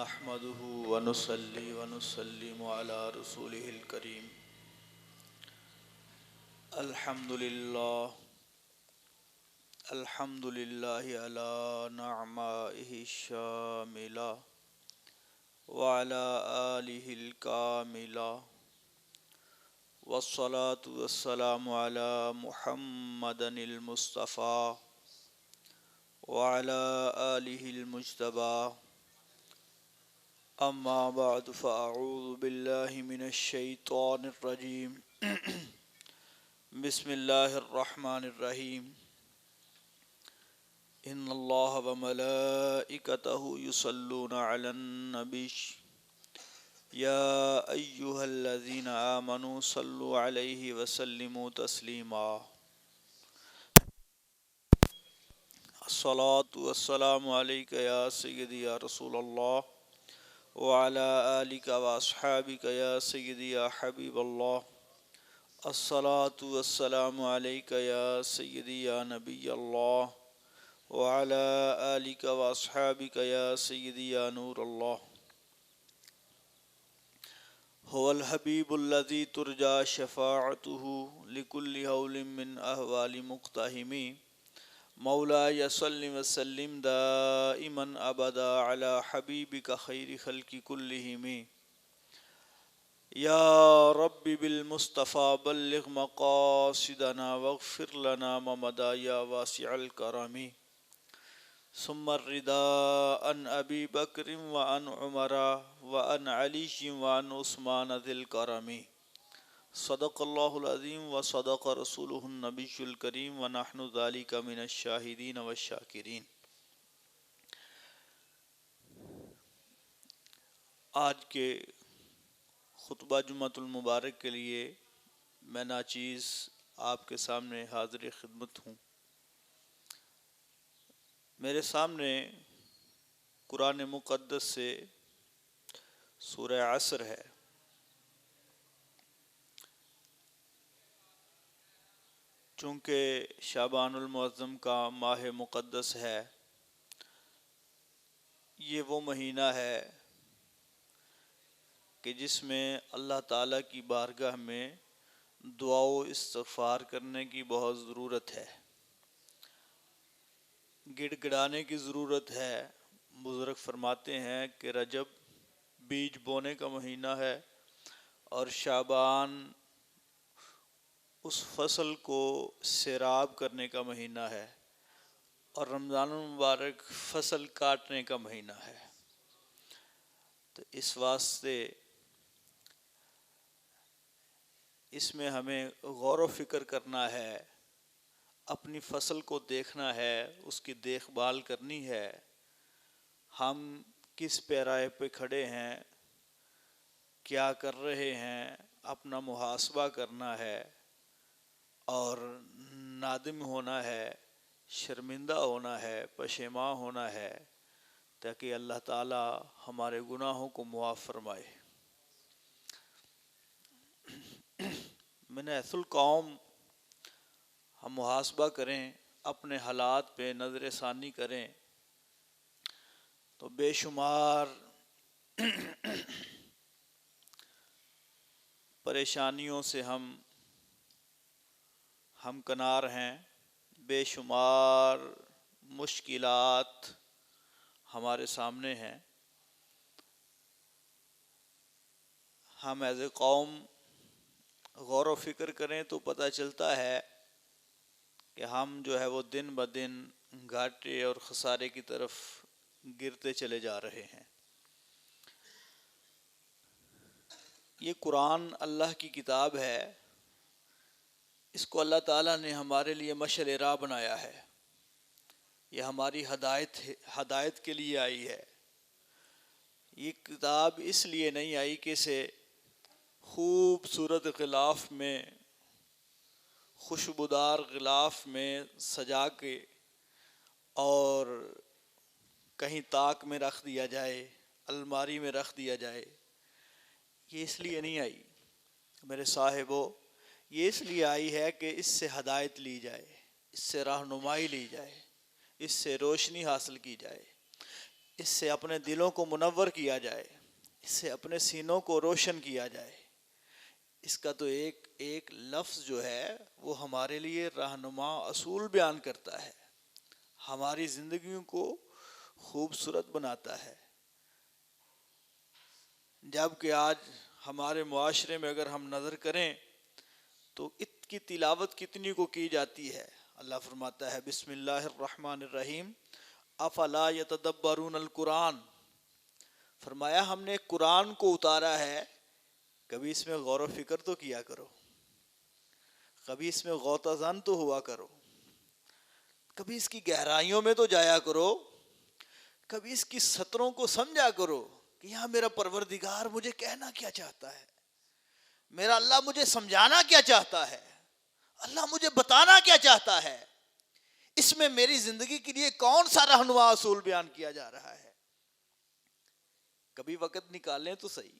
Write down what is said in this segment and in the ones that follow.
نحمده ونصلي ونسلم على رسوله الكريم. الحمد لله على نعمائه الشاملة وعلى آله الكاملة، والصلاة والسلام على محمد المصطفى وعلى آله المجتبى. أما بعد فأعوذ بالله من الشيطان الرجيم. بسم الله الرحمن الرحيم. إن الله وملائكته يصلون على النبي يا أيها الذين آمنوا صلوا عليه وسلموا تسليما. الصلاة والسلام عليك يا سيدي يا رسول الله وعلى آلك وأصحابك يا سيدي يا حبيب الله. الصلاة والسلام عليك يا سيدي يا نبي الله وعلى آلك وأصحابك يا سيدي يا نور الله. هو الحبيب الذي ترجى شفاعته لكل هول من أهوال مقتحمين. مولاي صل وسلم دائما ابدا على حبيبك خير خلق كلهم. يا رب بالمصطفى بلغ مقاصدنا واغفر لنا ما مضى يا واسع الكرم. ثم الرداء عن ابي بكر وعن عمر وعن علي وعن عثمان ذي الكرم. صدق اللہ العظیم وصدق رسولہ النبی الکریم ونحن ذلک من الشاہدین والشاکرین. آج کے خطبہ جمعۃ المبارک کے لیے میں ناچیز آپ کے سامنے حاضر خدمت ہوں. میرے سامنے قرآن مقدس سے سورہ عصر ہے. چونکہ شعبان المعظم کا ماہ مقدس ہے، یہ وہ مہینہ ہے کہ جس میں اللہ تعالیٰ کی بارگاہ میں دعا و استغفار کرنے کی بہت ضرورت ہے، گڑ گڑانے کی ضرورت ہے. بزرگ فرماتے ہیں کہ رجب بیج بونے کا مہینہ ہے اور شعبان اس فصل کو سیراب کرنے کا مہینہ ہے، اور رمضان المبارک فصل کاٹنے کا مہینہ ہے. تو اس واسطے اس میں ہمیں غور و فکر کرنا ہے، اپنی فصل کو دیکھنا ہے، اس کی دیکھ بھال کرنی ہے. ہم کس پیرائے پہ کھڑے ہیں، کیا کر رہے ہیں، اپنا محاسبہ کرنا ہے اور نادم ہونا ہے، شرمندہ ہونا ہے، پشیماں ہونا ہے، تاکہ اللہ تعالی ہمارے گناہوں کو معاف فرمائے. من حیث القوم ہم محاسبہ کریں، اپنے حالات پہ نظر ثانی کریں تو بے شمار پریشانیوں سے ہم کنار ہیں، بے شمار مشکلات ہمارے سامنے ہیں. ہم ایز اے قوم غور و فکر کریں تو پتہ چلتا ہے کہ ہم جو ہے وہ دن بدن گھاٹے اور خسارے کی طرف گرتے چلے جا رہے ہیں. یہ قرآن اللہ کی کتاب ہے، اس کو اللہ تعالیٰ نے ہمارے لیے مشعل راہ بنایا ہے. یہ ہماری ہدایت کے لیے آئی ہے. یہ کتاب اس لیے نہیں آئی کہ اسے خوبصورت غلاف میں، خوشبودار غلاف میں سجا کے اور کہیں طاق میں رکھ دیا جائے، الماری میں رکھ دیا جائے. یہ اس لیے نہیں آئی میرے صاحبو، یہ اس لیے آئی ہے کہ اس سے ہدایت لی جائے، اس سے رہنمائی لی جائے، اس سے روشنی حاصل کی جائے، اس سے اپنے دلوں کو منور کیا جائے، اس سے اپنے سینوں کو روشن کیا جائے. اس کا تو ایک ایک لفظ جو ہے وہ ہمارے لیے رہنما اصول بیان کرتا ہے، ہماری زندگیوں کو خوبصورت بناتا ہے. جبکہ آج ہمارے معاشرے میں اگر ہم نظر کریں تو اس کی تلاوت کتنی کو کی جاتی ہے. اللہ فرماتا ہے بسم اللہ الرحمن الرحیم افلا یتدبرون القرآن. فرمایا ہم نے قرآن کو اتارا ہے، کبھی اس میں غور و فکر تو کیا کرو، کبھی اس میں غوطہ زن تو ہوا کرو، کبھی اس کی گہرائیوں میں تو جایا کرو، کبھی اس کی سطروں کو سمجھا کرو کہ یہاں میرا پروردگار مجھے کہنا کیا چاہتا ہے، میرا اللہ مجھے سمجھانا کیا چاہتا ہے، اللہ مجھے بتانا کیا چاہتا ہے، اس میں میری زندگی کے لیے کون سا رہنما اصول بیان کیا جا رہا ہے. کبھی وقت نکالیں تو صحیح،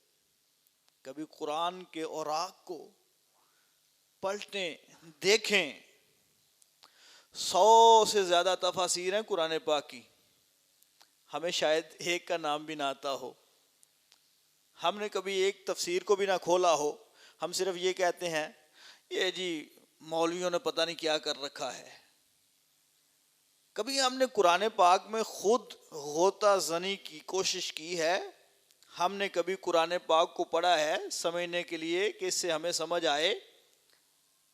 کبھی قرآن کے اوراق کو پلٹیں، دیکھیں. 100 سے زیادہ تفاسیر ہیں قرآن پاک کی، ہمیں شاید ایک کا نام بھی نہ آتا ہو، ہم نے کبھی ایک تفسیر کو بھی نہ کھولا ہو. ہم صرف یہ کہتے ہیں یہ جی مولویوں نے پتہ نہیں کیا کر رکھا ہے. کبھی ہم نے قرآن پاک میں خود غوطہ زنی کی کوشش کی ہے؟ ہم نے کبھی قرآن پاک کو پڑھا ہے سمجھنے کے لیے کہ اس سے ہمیں سمجھ آئے،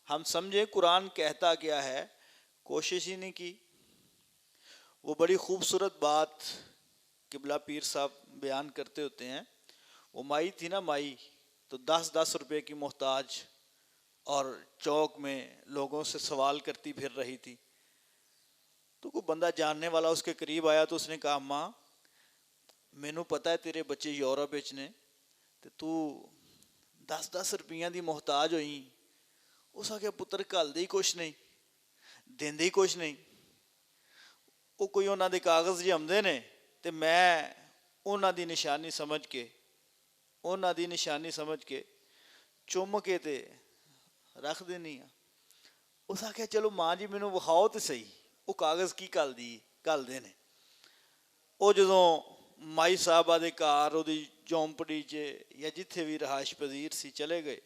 ہم سمجھیں قرآن کہتا کیا ہے؟ کوشش ہی نہیں کی. وہ بڑی خوبصورت بات قبلہ پیر صاحب بیان کرتے ہوتے ہیں. وہ مائی تھی نا، مائی تو 10 روپے کی محتاج اور چوک میں لوگوں سے سوال کرتی پھر رہی تھی. تو کوئی بندہ جاننے والا اس کے قریب آیا تو اس نے کہا ماں مینوں پتہ ہے تیرے بچے یورپ وچ نے تے تو 10 روپیاں دی محتاج ہوئی. اس آخیا پتر گھلدے ہی کچھ نہیں، دیندے ہی کچھ نہیں. وہ کوئی انہاں دے کاغذ جے آمدے نے تے میں انہاں دی نشانی سمجھ کے چوم کے تے رکھ دینی ہاں. اس آخیا چلو ماں جی مینوں وکھاؤ تے صحیح وہ کاغذ کی گھلدے نے. وہ جدوں مائی صاحبہ دے گھر وہ جھونپڑی چ یا جتھے بھی رہائش پذیر سی چلے گئے،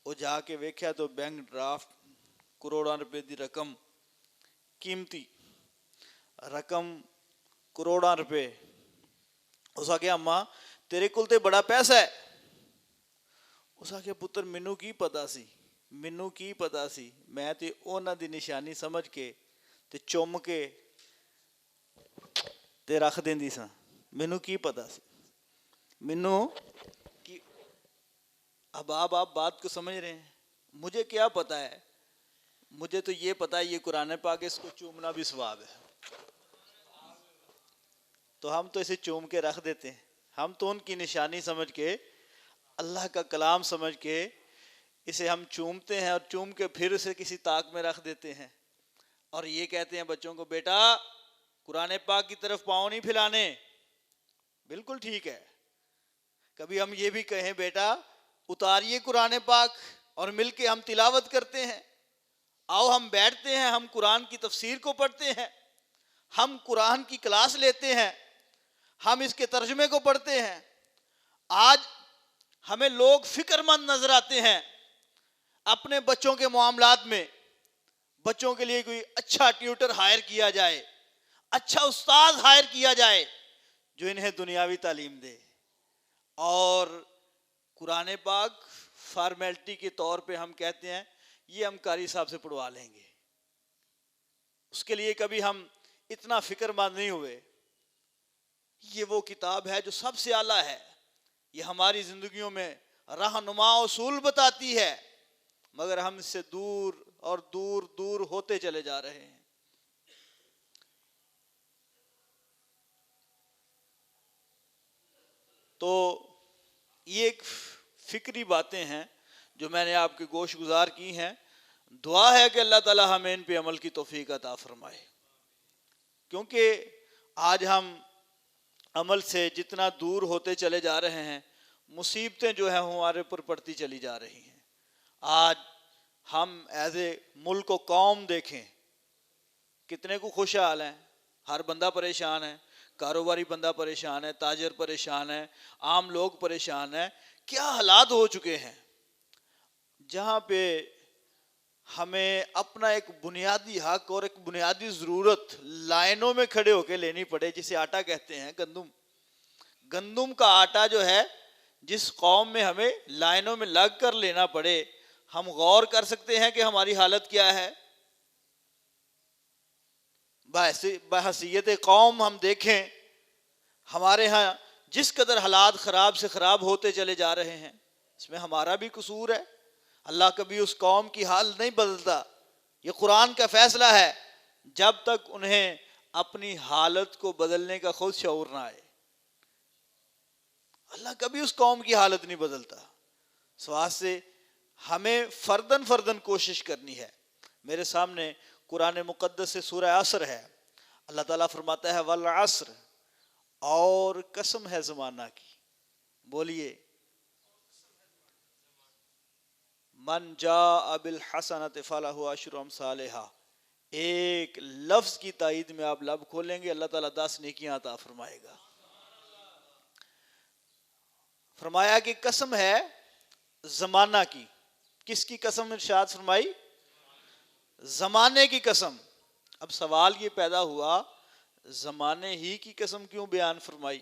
وہ جا کے ویکھیا تو بینک ڈرافٹ کروڑاں روپے دی رقم، قیمتی رقم کروڑاں روپے. اس آخیا اماں تیرے کول تے بڑا پیسہ ہے. اس آخیا پتر مینوں کی پتا سی میں تے انہاں دی نشانی سمجھ کے تے چوم کے تے رکھ دیندی سا. مینوں کی پتا سی، مینوں کی. اب آپ بات کو سمجھ رہے ہیں. مجھے کیا پتا ہے؟ مجھے تو یہ پتا ہے یہ قرآن پاک اس کو چومنا بھی ثواب ہے، تو ہم تو اسے چوم کے رکھ دیتے ہیں. ہم تو ان کی نشانی سمجھ کے، اللہ کا کلام سمجھ کے اسے ہم چومتے ہیں اور چوم کے پھر اسے کسی طاق میں رکھ دیتے ہیں اور یہ کہتے ہیں بچوں کو بیٹا قرآن پاک کی طرف پاؤں نہیں پھیلانے. بالکل ٹھیک ہے. کبھی ہم یہ بھی کہیں بیٹا اتاریے قرآن پاک اور مل کے ہم تلاوت کرتے ہیں، آؤ ہم بیٹھتے ہیں، ہم قرآن کی تفسیر کو پڑھتے ہیں، ہم قرآن کی کلاس لیتے ہیں، ہم اس کے ترجمے کو پڑھتے ہیں. آج ہمیں لوگ فکر مند نظر آتے ہیں اپنے بچوں کے معاملات میں. بچوں کے لیے کوئی اچھا ٹیوٹر ہائر کیا جائے، اچھا استاد ہائر کیا جائے جو انہیں دنیاوی تعلیم دے، اور قرآن پاک فارمیلٹی کے طور پہ ہم کہتے ہیں یہ ہم قاری صاحب سے پڑھوا لیں گے. اس کے لیے کبھی ہم اتنا فکر مند نہیں ہوئے. یہ وہ کتاب ہے جو سب سے اعلیٰ ہے، یہ ہماری زندگیوں میں رہنما اصول بتاتی ہے، مگر ہم اس سے دور اور دور دور ہوتے چلے جا رہے ہیں. تو یہ ایک فکری باتیں ہیں جو میں نے آپ کے گوش گزار کی ہیں. دعا ہے کہ اللہ تعالی ہمیں ان پہ عمل کی توفیق عطا فرمائے، کیونکہ آج ہم عمل سے جتنا دور ہوتے چلے جا رہے ہیں مصیبتیں جو ہیں ہمارے پر پڑتی چلی جا رہی ہیں. آج ہم ایز اے ملک و قوم دیکھیں کتنے کو خوشحال ہیں، ہر بندہ پریشان ہے. کاروباری بندہ پریشان ہے، تاجر پریشان ہے، عام لوگ پریشان ہیں. کیا حالات ہو چکے ہیں جہاں پہ ہمیں اپنا ایک بنیادی حق اور ایک بنیادی ضرورت لائنوں میں کھڑے ہو کے لینی پڑے. جسے آٹا کہتے ہیں، گندم کا آٹا جو ہے، جس قوم میں ہمیں لائنوں میں لگ کر لینا پڑے. ہم غور کر سکتے ہیں کہ ہماری حالت کیا ہے. بحیثیت قوم ہم دیکھیں ہمارے ہاں جس قدر حالات خراب سے خراب ہوتے چلے جا رہے ہیں، اس میں ہمارا بھی قصور ہے. اللہ کبھی اس قوم کی حال نہیں بدلتا. یہ قرآن کا فیصلہ ہے جب تک انہیں اپنی حالت کو بدلنے کا خود شعور نہ آئے. اللہ کبھی اس قوم کی حالت نہیں بدلتا. سواد سے ہمیں فردن کوشش کرنی ہے. میرے سامنے قرآن مقدس سے سورہ عصر ہے. اللہ تعالیٰ فرماتا ہے والعصر، اور قسم ہے زمانہ کی. بولیے، من جاء بالحسنۃ فلہ عشر امثالھا. ایک لفظ کی تائید میں آپ لب کھولیں گے، اللہ تعالیٰ 10 نیکیاں عطا فرمائے گا. فرمایا کہ قسم ہے زمانہ کی. کس کی قسم ارشاد فرمائی؟ زمانے کی قسم. اب سوال یہ پیدا ہوا، زمانے ہی کی قسم کیوں بیان فرمائی؟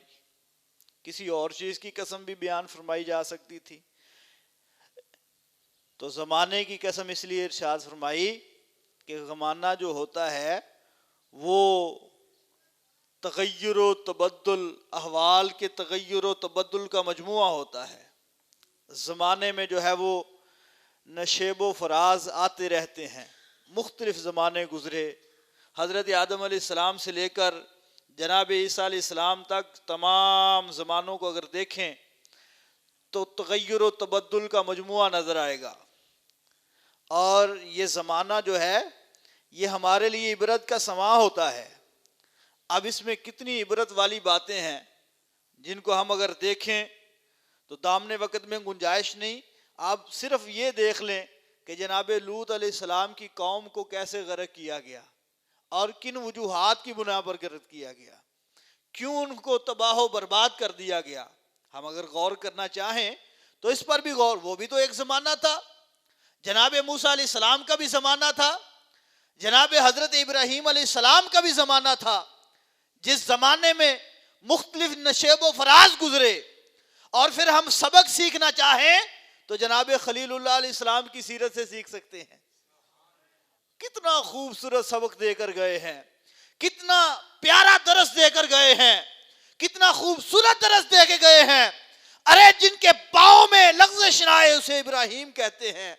کسی اور چیز کی قسم بھی بیان فرمائی جا سکتی تھی. تو زمانے کی قسم اس لیے ارشاد فرمائی کہ زمانہ جو ہوتا ہے وہ تغیر و تبدل، احوال کے تغیر و تبدل کا مجموعہ ہوتا ہے. زمانے میں جو ہے وہ نشیب و فراز آتے رہتے ہیں. مختلف زمانے گزرے، حضرت آدم علیہ السلام سے لے کر جناب عیسیٰ علیہ السلام تک تمام زمانوں کو اگر دیکھیں تو تغیر و تبدل کا مجموعہ نظر آئے گا. اور یہ زمانہ جو ہے یہ ہمارے لیے عبرت کا سماں ہوتا ہے. اب اس میں کتنی عبرت والی باتیں ہیں جن کو ہم اگر دیکھیں تو دامنے وقت میں گنجائش نہیں. آپ صرف یہ دیکھ لیں کہ جناب لوط علیہ السلام کی قوم کو کیسے غرق کیا گیا اور کن وجوہات کی بنا پر غرق کیا گیا، کیوں ان کو تباہ و برباد کر دیا گیا. ہم اگر غور کرنا چاہیں تو اس پر بھی غور، وہ بھی تو ایک زمانہ تھا. جناب موسیٰ علیہ السلام کا بھی زمانہ تھا، جناب حضرت ابراہیم علیہ السلام کا بھی زمانہ تھا، جس زمانے میں مختلف نشیب و فراز گزرے. اور پھر ہم سبق سیکھنا چاہیں تو جناب خلیل اللہ علیہ السلام کی سیرت سے سیکھ سکتے ہیں. کتنا خوبصورت سبق دے کر گئے ہیں، کتنا پیارا درس دے کر گئے ہیں، کتنا خوبصورت درس دے کے گئے ہیں. ارے جن کے پاؤں میں لغزش نہ آئے اسے ابراہیم کہتے ہیں،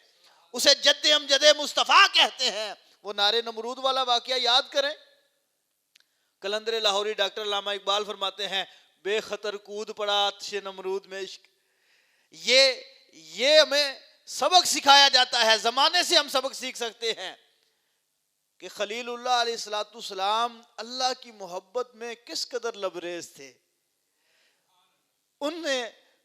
اسے جد امجد مصطفیٰ کہتے ہیں. وہ نعرے نمرود والا واقعہ یاد کریں. قلندر لاہوری ڈاکٹر علامہ اقبال فرماتے ہیں بے خطر کود پڑا آتش نمرود میں عشق. یہ ہمیں سبق سکھایا جاتا ہے. زمانے سے ہم سبق سیکھ سکتے ہیں کہ خلیل اللہ علیہ السلام اللہ کی محبت میں کس قدر لبریز تھے. ان نے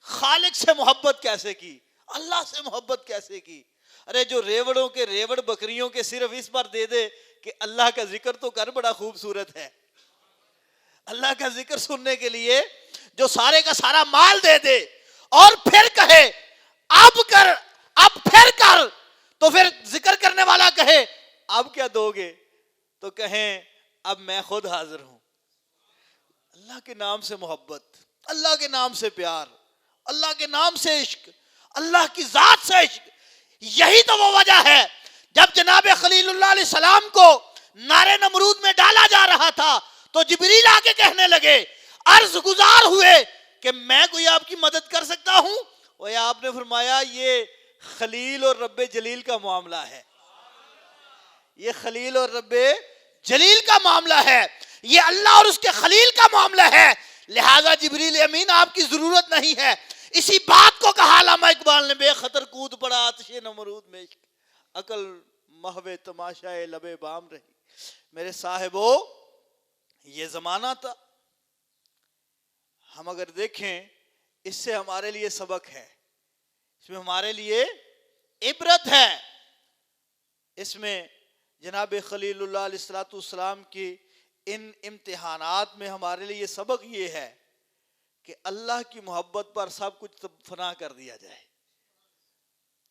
خالق سے محبت کیسے کی، اللہ سے محبت کیسے کی. ارے جو ریوڑوں کے ریوڑ بکریوں کے صرف اس پر دے دے کہ اللہ کا ذکر تو کر، بڑا خوبصورت ہے. اللہ کا ذکر سننے کے لیے جو سارے کا سارا مال دے دے اور پھر کہے اب کر، اب پھر کر، تو پھر ذکر کرنے والا کہے اب کیا دو گے، تو کہیں اب میں خود حاضر ہوں. اللہ کے نام سے محبت، اللہ کے نام سے پیار، اللہ کے نام سے عشق، اللہ کی ذات سے عشق. یہی تو وہ وجہ ہے جب جناب خلیل اللہ علیہ السلام کو نعرے نمرود میں ڈالا جا رہا تھا تو جبریل آ کے کہنے لگے، عرض گزار ہوئے کہ میں کوئی آپ کی مدد کر سکتا ہوں. اور آپ نے فرمایا یہ خلیل اور رب جلیل کا معاملہ ہے، یہ خلیل اور رب جلیل کا معاملہ ہے، یہ اللہ اور اس کے خلیل کا معاملہ ہے. لہذا جبریل امین آپ کی ضرورت نہیں ہے. اسی بات کو کہا علامہ اقبال نے بے خطر کود پڑا آتش نمرود میں عشق، عقل محو تماشائے لب بام رہی. میرے صاحبو یہ زمانہ تھا. ہم اگر دیکھیں اس سے ہمارے لیے سبق ہے، اس میں ہمارے لیے عبرت ہے. اس میں جناب خلیل اللہ علیہ السلام کی ان امتحانات میں ہمارے لیے سبق یہ ہے کہ اللہ کی محبت پر سب کچھ فنا کر دیا جائے.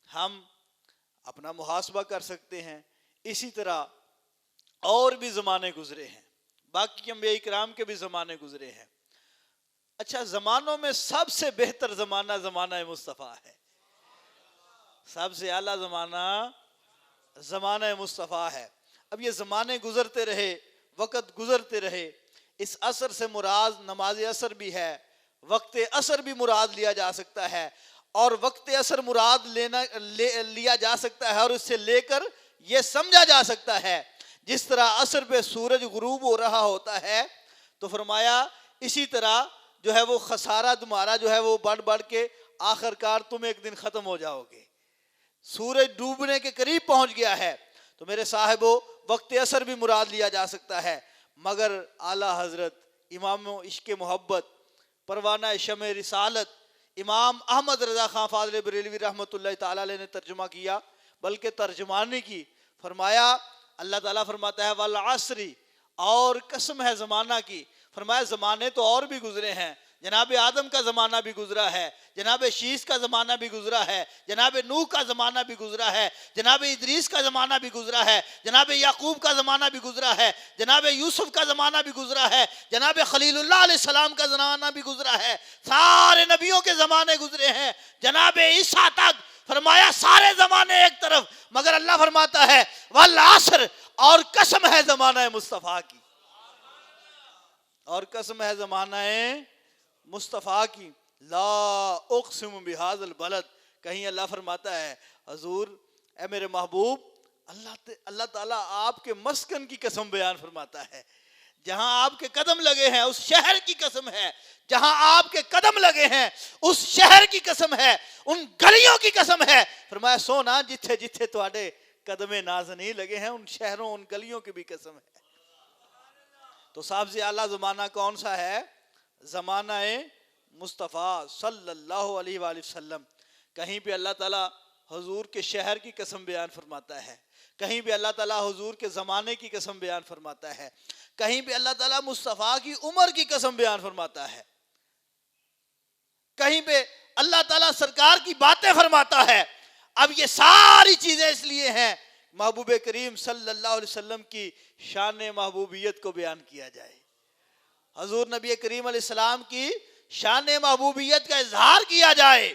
ہم اپنا محاسبہ کر سکتے ہیں. اسی طرح اور بھی زمانے گزرے ہیں، باقی انبیاء کرام کے بھی زمانے گزرے ہیں. اچھا، زمانوں میں سب سے بہتر زمانہ زمانہ مصطفیٰ ہے. سب سے اعلیٰ زمانہ زمانہ مصطفیٰ ہے. اب یہ زمانے گزرتے رہے، وقت گزرتے رہے. اس عصر سے مراد نماز عصر بھی ہے، وقت عصر بھی مراد لیا جا سکتا ہے، اور وقت عصر مراد لیا جا سکتا ہے، اور اس سے لے کر یہ سمجھا جا سکتا ہے جس طرح عصر پہ سورج غروب ہو رہا ہوتا ہے تو فرمایا اسی طرح جو ہے وہ خسارہ تمہارا جو ہے وہ بڑھ بڑھ کے آخر کار تم ایک دن ختم ہو جاؤ گے. سورج ڈوبنے کے قریب پہنچ گیا ہے. تو میرے صاحبو، وقت عصر بھی مراد لیا جا سکتا ہے، مگر اعلیٰ حضرت امام عشق محبت پروانہ شمع رسالت امام احمد رضا خان فاضل بریلوی رحمۃ اللہ تعالی علیہ نے ترجمہ کیا، بلکہ ترجمانی کی. فرمایا اللہ تعالیٰ فرماتا ہے والعصر، اور قسم ہے زمانہ کی. فرمایا زمانے تو اور بھی گزرے ہیں، جناب آدم کا زمانہ بھی گزرا ہے، جناب شیس کا زمانہ بھی گزرا ہے، جناب نوح کا زمانہ بھی گزرا ہے، جناب ادریس کا زمانہ بھی گزرا ہے، جناب یعقوب کا زمانہ بھی گزرا ہے، جناب یوسف کا زمانہ بھی گزرا ہے، جناب خلیل اللہ علیہ السلام کا زمانہ بھی گزرا ہے. سارے نبیوں کے زمانے گزرے ہیں، جناب عیسیٰ تک. فرمایا سارے زمانے ایک طرف، مگر اللہ فرماتا ہے والعصر، اور قسم ہے زمانہ مصطفیٰ کی، اور قسم ہے زمانہ مصطفیٰ کی. لا اقسم بہذا البلد. کہیں اللہ فرماتا ہے حضور اے میرے محبوب، اللہ تعالیٰ آپ کے مسکن کی قسم بیان فرماتا ہے. جہاں آپ کے قدم لگے ہیں اس شہر کی قسم ہے، جہاں آپ کے قدم لگے ہیں اس شہر کی قسم ہے، ان گلیوں کی قسم ہے. فرمایا سونا جتھے جتھے تواڈے قدم نازنی لگے ہیں ان شہروں ان گلیوں کی بھی قسم ہے. تو سب سے اعلیٰ زمانہ کون سا ہے؟ زمانہ مصطفیٰ صلی اللہ علیہ وآلہ وسلم. کہیں پہ اللہ تعالیٰ حضور کے شہر کی قسم بیان فرماتا ہے، کہیں پہ اللہ تعالیٰ حضور کے زمانے کی قسم بیان فرماتا ہے، کہیں پہ اللہ تعالیٰ مصطفیٰ کی عمر کی قسم بیان فرماتا ہے، کہیں پہ اللہ تعالیٰ سرکار کی باتیں فرماتا ہے. اب یہ ساری چیزیں اس لیے ہیں محبوب کریم صلی اللہ علیہ وسلم کی شان محبوبیت کو بیان کیا جائے، حضور نبی کریم علیہ السلام کی شان محبوبیت کا اظہار کیا جائے.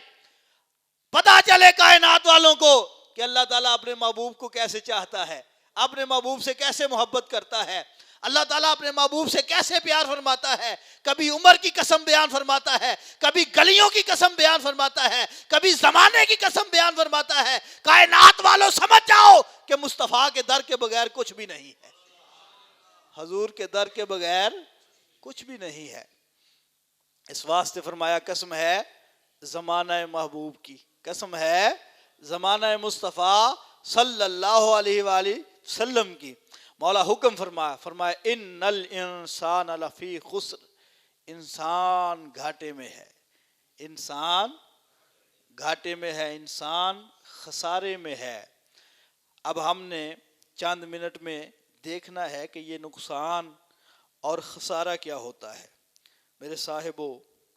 پتہ چلے کائنات والوں کو کہ اللہ تعالیٰ اپنے محبوب کو کیسے چاہتا ہے، اپنے محبوب سے کیسے محبت کرتا ہے، اللہ تعالیٰ اپنے محبوب سے کیسے پیار فرماتا ہے. کبھی عمر کی قسم بیان فرماتا ہے، کبھی گلیوں کی قسم بیان فرماتا ہے، کبھی زمانے کی قسم بیان فرماتا ہے. کائنات والوں سمجھ جاؤ کہ مصطفیٰ کے در کے بغیر کچھ بھی نہیں ہے، حضور کے در کے بغیر کچھ بھی نہیں ہے. اس واسطے فرمایا قسم ہے زمانہ محبوب کی، قسم ہے زمانہ مصطفیٰ صلی اللہ علیہ وآلہ وسلم کی. مولا حکم فرمایا ان الانسان لفی خسر، انسان گھاٹے میں ہے، انسان گھاٹے میں ہے، انسان خسارے میں ہے. اب ہم نے چند منٹ میں دیکھنا ہے کہ یہ نقصان اور خسارہ کیا ہوتا ہے. میرے صاحبو،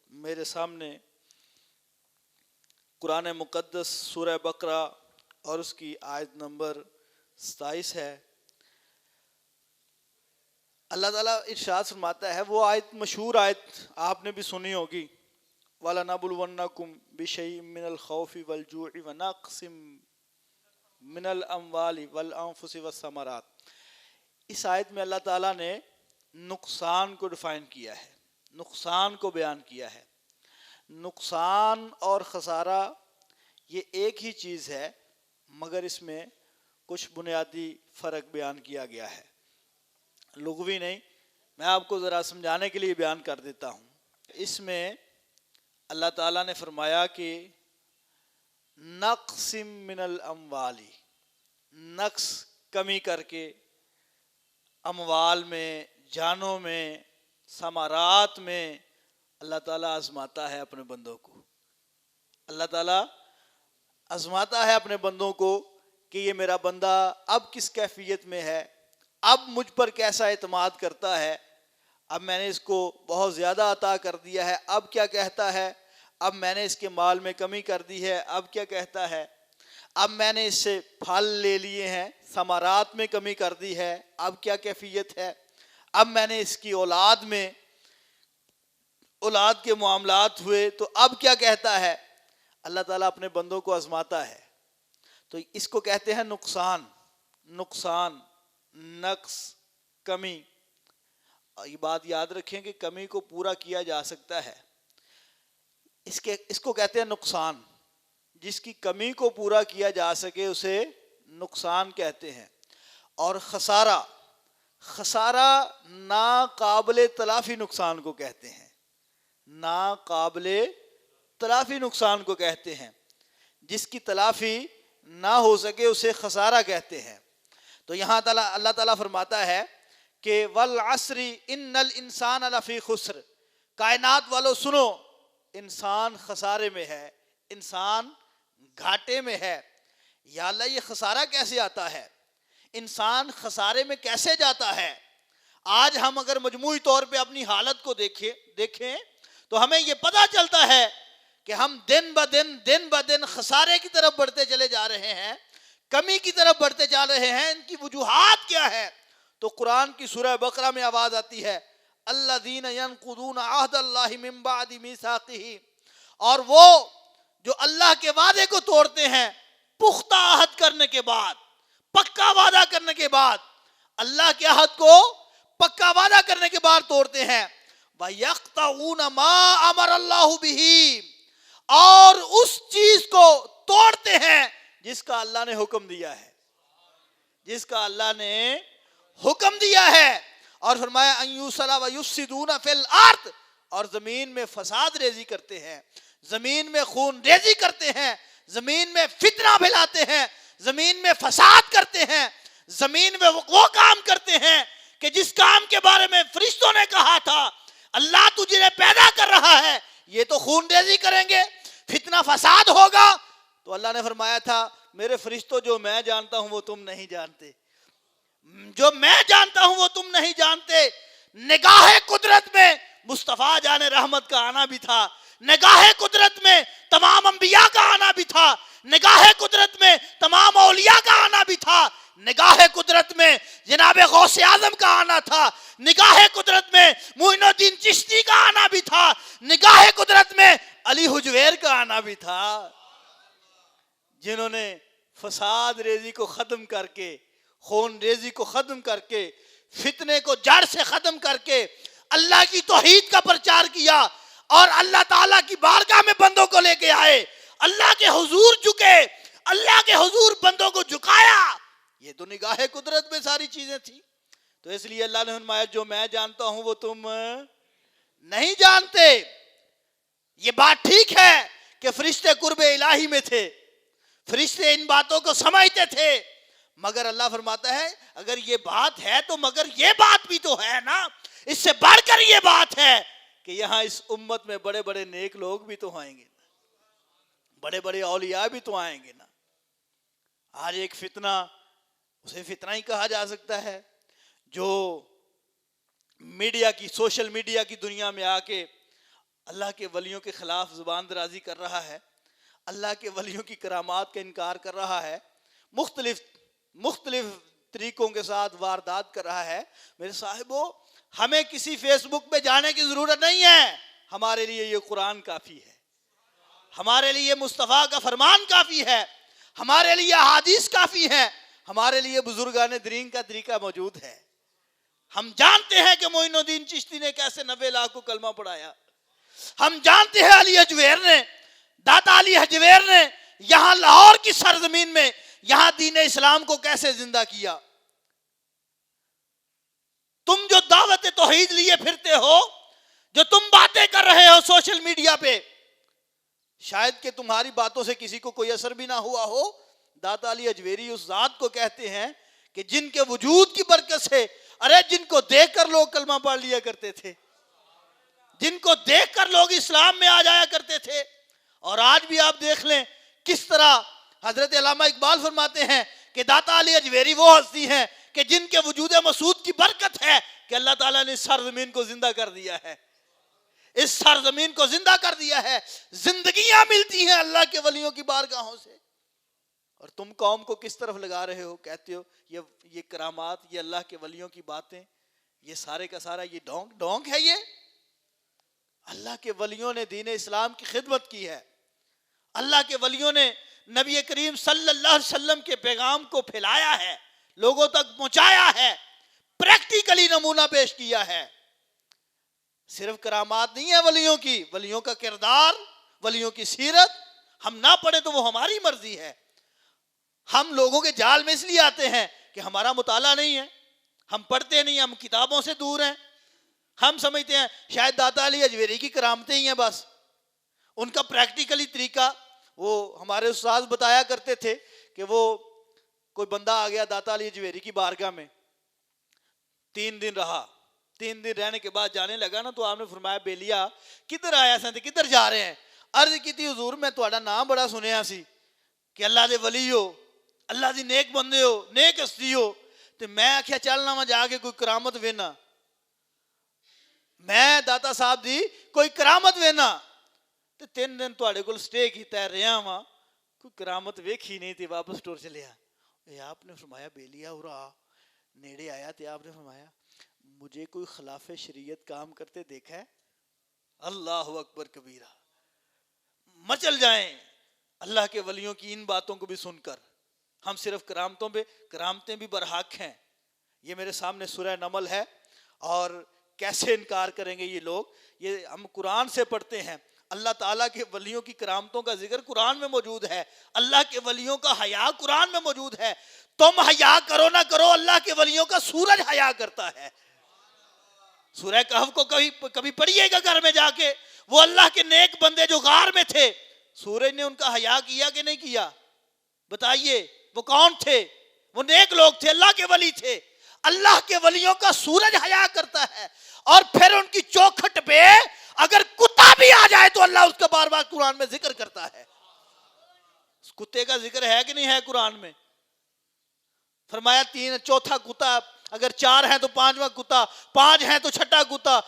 میرے سامنے قرآن مقدس سورہ بقرہ اور اس کی آیت نمبر 27 ہے. اللہ تعالیٰ ارشاد فرماتا ہے، وہ آیت مشہور آیت آپ نے بھی سنی ہوگی، وَلَنَبْلُوَنَّكُمْ بِشَيْءٍ مِّنَ الْخَوْفِ وَالْجُوعِ وَنَقْصٍ مِّنَ الْأَمْوَالِ وَالْأَنفُسِ وَالثَّمَرَاتِ. اس آیت میں اللہ تعالیٰ نے نقصان کو ڈیفائن کیا ہے، نقصان کو بیان کیا ہے. نقصان اور خسارہ یہ ایک ہی چیز ہے، مگر اس میں کچھ بنیادی فرق بیان کیا گیا ہے، لغوی نہیں. میں آپ کو ذرا سمجھانے کے لیے بیان کر دیتا ہوں. اس میں اللہ تعالیٰ نے فرمایا کہ نقص من الاموال، نقص کمی کر کے اموال میں، جانوں میں، ثمرات میں اللہ تعالیٰ آزماتا ہے اپنے بندوں کو. اللہ تعالیٰ آزماتا ہے اپنے بندوں کو کہ یہ میرا بندہ اب کس کیفیت میں ہے، اب مجھ پر کیسا اعتماد کرتا ہے، اب میں نے اس کو بہت زیادہ عطا کر دیا ہے، اب کیا کہتا ہے، اب میں نے اس کے مال میں کمی کر دی ہے، اب کیا کہتا ہے، اب میں نے اس سے پھل لے لیے ہیں، ثمرات میں کمی کر دی ہے، اب کیا کیفیت ہے، اب میں نے اس کی اولاد کے معاملات ہوئے تو اب کیا کہتا ہے۔ اللہ تعالیٰ اپنے بندوں کو آزماتا ہے، تو اس کو کہتے ہیں نقصان، نقص، کمی۔ یہ بات یاد رکھیں کہ کمی کو پورا کیا جا سکتا ہے، اس کو کہتے ہیں نقصان، جس کی کمی کو پورا کیا جا سکے اسے نقصان کہتے ہیں۔ اور خسارہ ناقابل تلافی نقصان کو کہتے ہیں، ناقابل تلافی نقصان کو کہتے ہیں، جس کی تلافی نہ ہو سکے اسے خسارہ کہتے ہیں۔ تو یہاں اللہ تعالیٰ فرماتا ہے کہ والعصر ان الانسان لفی خسر، کائنات والو سنو، انسان خسارے میں ہے، انسان گھاٹے میں ہے۔ یا اللہ یہ خسارہ کیسے آتا ہے، انسان خسارے میں کیسے جاتا ہے؟ آج ہم اگر مجموعی طور پہ اپنی حالت کو دیکھیں تو ہمیں یہ پتہ چلتا ہے کہ ہم دن بدن خسارے کی طرف بڑھتے چلے جا رہے ہیں، کمی کی طرف بڑھتے جا رہے ہیں۔ ان کی وجوہات کیا ہے؟ تو قرآن کی سورہ بقرہ میں آواز آتی ہے الذین ینقضون عہد اللہ من بعد میثاقہ، اور وہ جو اللہ کے وعدے کو توڑتے ہیں پختہ عہد کرنے کے بعد، پکا وعدہ کرنے کے بعد، اللہ کے عہد کو پکا وعدہ کرنے کے بعد توڑتے ہیں۔ وَيَقْطَعُونَ مَا أَمَرَ اللَّهُ بِهِ، اور اس چیز کو توڑتے ہیں جس کا اللہ نے حکم دیا ہے، جس کا اللہ نے حکم دیا ہے۔ اور فرمایا ان یوصلوا ویفسدون فی الارض، اور زمین میں فساد ریزی کرتے ہیں، زمین میں خون ریزی کرتے ہیں، زمین میں فتنہ پھیلاتے ہیں، زمین میں فساد کرتے ہیں، زمین میں وہ کام کرتے ہیں کہ جس کام کے بارے میں فرشتوں نے کہا تھا اللہ تجھے پیدا کر رہا ہے، یہ تو خون ریزی کریں گے، فتنہ فساد ہوگا۔ تو اللہ نے فرمایا تھا میرے فرشتوں جو میں جانتا ہوں وہ تم نہیں جانتے، جو میں جانتا ہوں وہ تم نہیں جانتے۔ نگاہ قدرت میں مصطفیٰ جان رحمت کا آنا بھی تھا، نگاہ قدرت میں تمام انبیاء کا آنا بھی تھا، نگاہ قدرت میں تمام اولیاء کا آنا بھی تھا، نگاہ قدرت میں جناب غوث اعظم کا آنا تھا، نگاہ قدرت میں معین الدین چشتی کا آنا بھی تھا، نگاہ قدرت میں علی حجویر کا آنا بھی تھا، جنہوں نے فساد ریزی کو ختم کر کے، خون ریزی کو ختم کر کے، فتنے کو جڑ سے ختم کر کے اللہ کی توحید کا پرچار کیا، اور اللہ تعالیٰ کی بارگاہ میں بندوں کو لے کے آئے، اللہ کے حضور جھکے، اللہ کے حضور بندوں کو جھکایا۔ یہ تو نگاہ قدرت میں ساری چیزیں تھیں۔ تو اس لیے اللہ نے فرمایا جو میں جانتا ہوں وہ تم نہیں جانتے۔ یہ بات ٹھیک ہے کہ فرشتے قرب الہی میں تھے، فرشتے ان باتوں کو سمجھتے تھے، مگر اللہ فرماتا ہے اگر یہ بات ہے تو مگر یہ بات بھی تو ہے نا، اس سے بڑھ کر یہ بات ہے کہ یہاں اس امت میں بڑے بڑے نیک لوگ بھی تو آئیں گے، بڑے بڑے اولیاء بھی تو آئیں گے نا۔ آج ایک فتنہ، اسے فتنہ ہی کہا جا سکتا ہے، جو میڈیا کی، سوشل میڈیا کی دنیا میں آ کے اللہ کے ولیوں کے خلاف زبان درازی کر رہا ہے، اللہ کے ولیوں کی کرامات کا انکار کر رہا ہے، مختلف طریقوں کے ساتھ واردات کر رہا ہے۔ میرے صاحبوں، ہمیں کسی فیس بک پہ جانے کی ضرورت نہیں ہے، ہمارے لیے یہ قرآن کافی ہے، ہمارے لیے مصطفیٰ کا فرمان کافی ہے، ہمارے لیے احادیث کافی ہے، ہمارے لیے بزرگان دین کا طریقہ موجود ہے۔ ہم جانتے ہیں کہ معین الدین چشتی نے کیسے 90 لاکھ کو کلمہ پڑھایا، ہم جانتے ہیں علی حجویر نے، داتا علی حجویر نے یہاں لاہور کی سرزمین میں یہاں دین اسلام کو کیسے زندہ کیا۔ تم جو دعوت توحید لیے پھرتے ہو، جو تم باتیں کر رہے ہو سوشل میڈیا پہ، شاید کہ تمہاری باتوں سے کسی کو کوئی اثر بھی نہ ہوا ہو۔ داتا علی حجویری اس ذات کو کہتے ہیں کہ جن کے وجود کی برکت سے، ارے جن کو دیکھ کر لوگ کلمہ پڑھ لیا کرتے تھے، جن کو دیکھ کر لوگ اسلام میں آ جایا کرتے تھے۔ اور آج بھی آپ دیکھ لیں کس طرح حضرت علامہ اقبال فرماتے ہیں کہ داتا علی حجویری وہ ہستی ہیں کہ جن کے وجود مسعود کی برکت ہے کہ اللہ تعالیٰ نے اس سرزمین کو زندہ کر دیا ہے، اس سرزمین کو زندہ کر دیا ہے. زندگیاں ملتی ہیں اللہ کے ولیوں کی بارگاہوں سے. اور تم قوم کو کس طرف لگا رہے ہو؟ کہتے ہو یہ کرامات، یہ اللہ کے ولیوں کی باتیں، یہ سارے کا سارا یہ ڈونک ہے. یہ اللہ کے ولیوں نے دین اسلام کی خدمت کی ہے. اللہ کے ولیوں نے نبی کریم صلی اللہ علیہ وسلم کے پیغام کو پھیلایا ہے، لوگوں تک پہنچایا ہے، پریکٹیکلی نمونہ پیش کیا ہے. صرف کرامات نہیں ہے ولیوں کی، ولیوں کا کردار، ولیوں کی سیرت ہم نہ پڑھیں تو وہ ہماری مرضی ہے. ہم لوگوں کے جال میں اس لیے آتے ہیں کہ ہمارا مطالعہ نہیں ہے، ہم پڑھتے نہیں، ہم کتابوں سے دور ہیں. ہم سمجھتے ہیں شاید داتا علی اجویری کی کرامتیں ہی ہیں بس. ان کا پریکٹیکلی طریقہ، وہ ہمارے استاد بتایا کرتے تھے کہ وہ کوئی بندہ آ گیا داتا علی اجویری کی بارگاہ میں، 3 دن رہا. 3 دن رہنے کے بعد جانے لگا نا تو آپ نے فرمایا بیلیا کدھر آیا سن کدھر جا رہے ہیں؟ عرض کی تھی حضور میں تہاڈا نام بڑا سنیا سی کہ اللہ دے ولی ہو، اللہ دی نیک بندے ہو، نیک ہستی ہو، تو میں آخیا چلنا وا جا کے کوئی کرامت وینا، میں داتا صاحب دی کوئی کرامت وینا. تو 3 دن تہاڈے کول سٹے کیتا رہا وا، کوئی کرامت ویکھی نہیں، تے واپس ٹر چلیا. آپ نے فرمایا بیلیا اورا نیڑے آیا تے آپ نے فرمایا مجھے کوئی خلاف شریعت کام کرتے دیکھا ہے؟ اللہ اکبر کبیرہ. مچل جائیں اللہ کے ولیوں کی ان باتوں کو بھی سن کر. ہم صرف کرامتیں بھی برحق ہیں. یہ میرے سامنے سورہ نمل ہے، اور کیسے انکار کریں گے یہ لوگ؟ یہ ہم قرآن سے پڑھتے ہیں. اللہ تعالیٰ کے ولیوں کی کرامتوں کا ذکر قرآن میں موجود ہے، اللہ کے ولیوں کا حیا قرآن میں موجود ہے. تم حیا کرو نہ کرو، اللہ کے ولیوں کا سورج حیا کرتا ہے. سورہ کہف کو کبھی پڑھیے گا گھر میں جا کے. وہ اللہ کے نیک بندے جو غار میں تھے، سورج نے ان کا حیا کیا کہ نہیں کیا؟ بتائیے وہ کون تھے؟ وہ نیک لوگ تھے، اللہ کے ولی تھے. اللہ کے ولیوں کا سورج حیا کرتا ہے. اور پھر ان کی چوکھٹ پہ اگر کتا بھی آ جائے تو اللہ اس کا بار بار قرآن میں ذکر کرتا ہے. اس کتے کا ذکر ہے کہ نہیں ہے قرآن میں؟ فرمایا 4تھا کتا، اگر 4 ہیں تو 5واں کتا، 5 ہیں تو 6ٹھا کتا،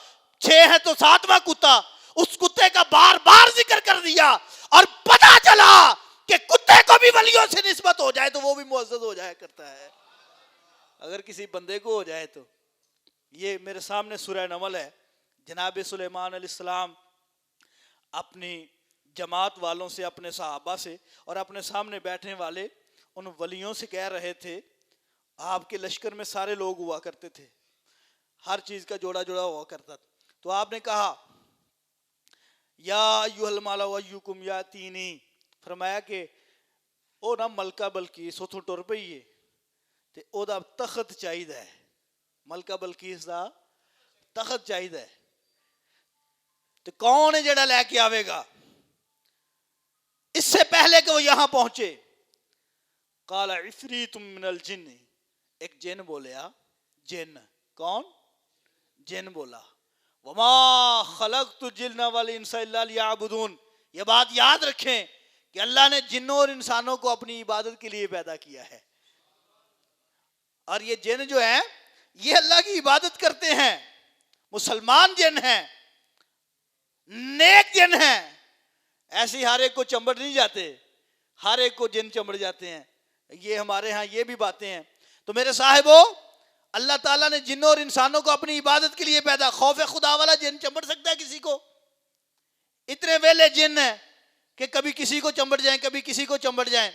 6 ہیں تو 7واں کتا. اس کتے کا بار بار ذکر کر دیا، اور پتا چلا کہ کتے کو بھی ولیوں سے نسبت ہو جائے تو وہ بھی معزز ہو جایا کرتا ہے، اگر کسی بندے کو ہو جائے تو. یہ میرے سامنے سورہ نمل ہے. جناب سلیمان علیہ السلام اپنی جماعت والوں سے، اپنے صحابہ سے، اور اپنے سامنے بیٹھنے والے ان ولیوں سے کہہ رہے تھے. آپ کے لشکر میں سارے لوگ ہوا کرتے تھے، ہر چیز کا جوڑا جوڑا ہوا کرتا تھا. تو آپ نے کہا یا ایھا المال ایکم یاتینی، فرمایا کہ او نا ملکہ بلقیس اتھوں ٹر پئی ہے تے او دا تخت چاہیدا ہے. ملکہ بلقیس دا تخت چاہیدا ہے. تو کون ہے جڑا لے کے آوے گا؟ اس سے پہلے کہ وہ یہاں پہنچے، قال عفریت من الجن، ایک جن بولیا. جن کون؟ جن بولا. وما خلقت الجن والانس الا لیعبدون. یہ بات یاد رکھیں کہ اللہ نے جنوں اور انسانوں کو اپنی عبادت کے لیے پیدا کیا ہے. اور یہ جن جو ہیں یہ اللہ کی عبادت کرتے ہیں، مسلمان جن ہیں، نیک جن ہیں. ایسی ہر ایک کو چمبڑ نہیں جاتے، ہر ایک کو جن چمبڑ جاتے ہیں. یہ ہمارے ہاں یہ بھی باتیں ہیں. تو میرے صاحبوں، اللہ تعالیٰ نے جنوں اور انسانوں کو اپنی عبادت کے لیے پیدا. خوف خدا والا جن چمبڑ سکتا ہے کسی کو؟ اتنے ویلے جن ہیں کہ کبھی کسی کو چمبڑ جائیں، کبھی کسی کو چمبڑ جائیں.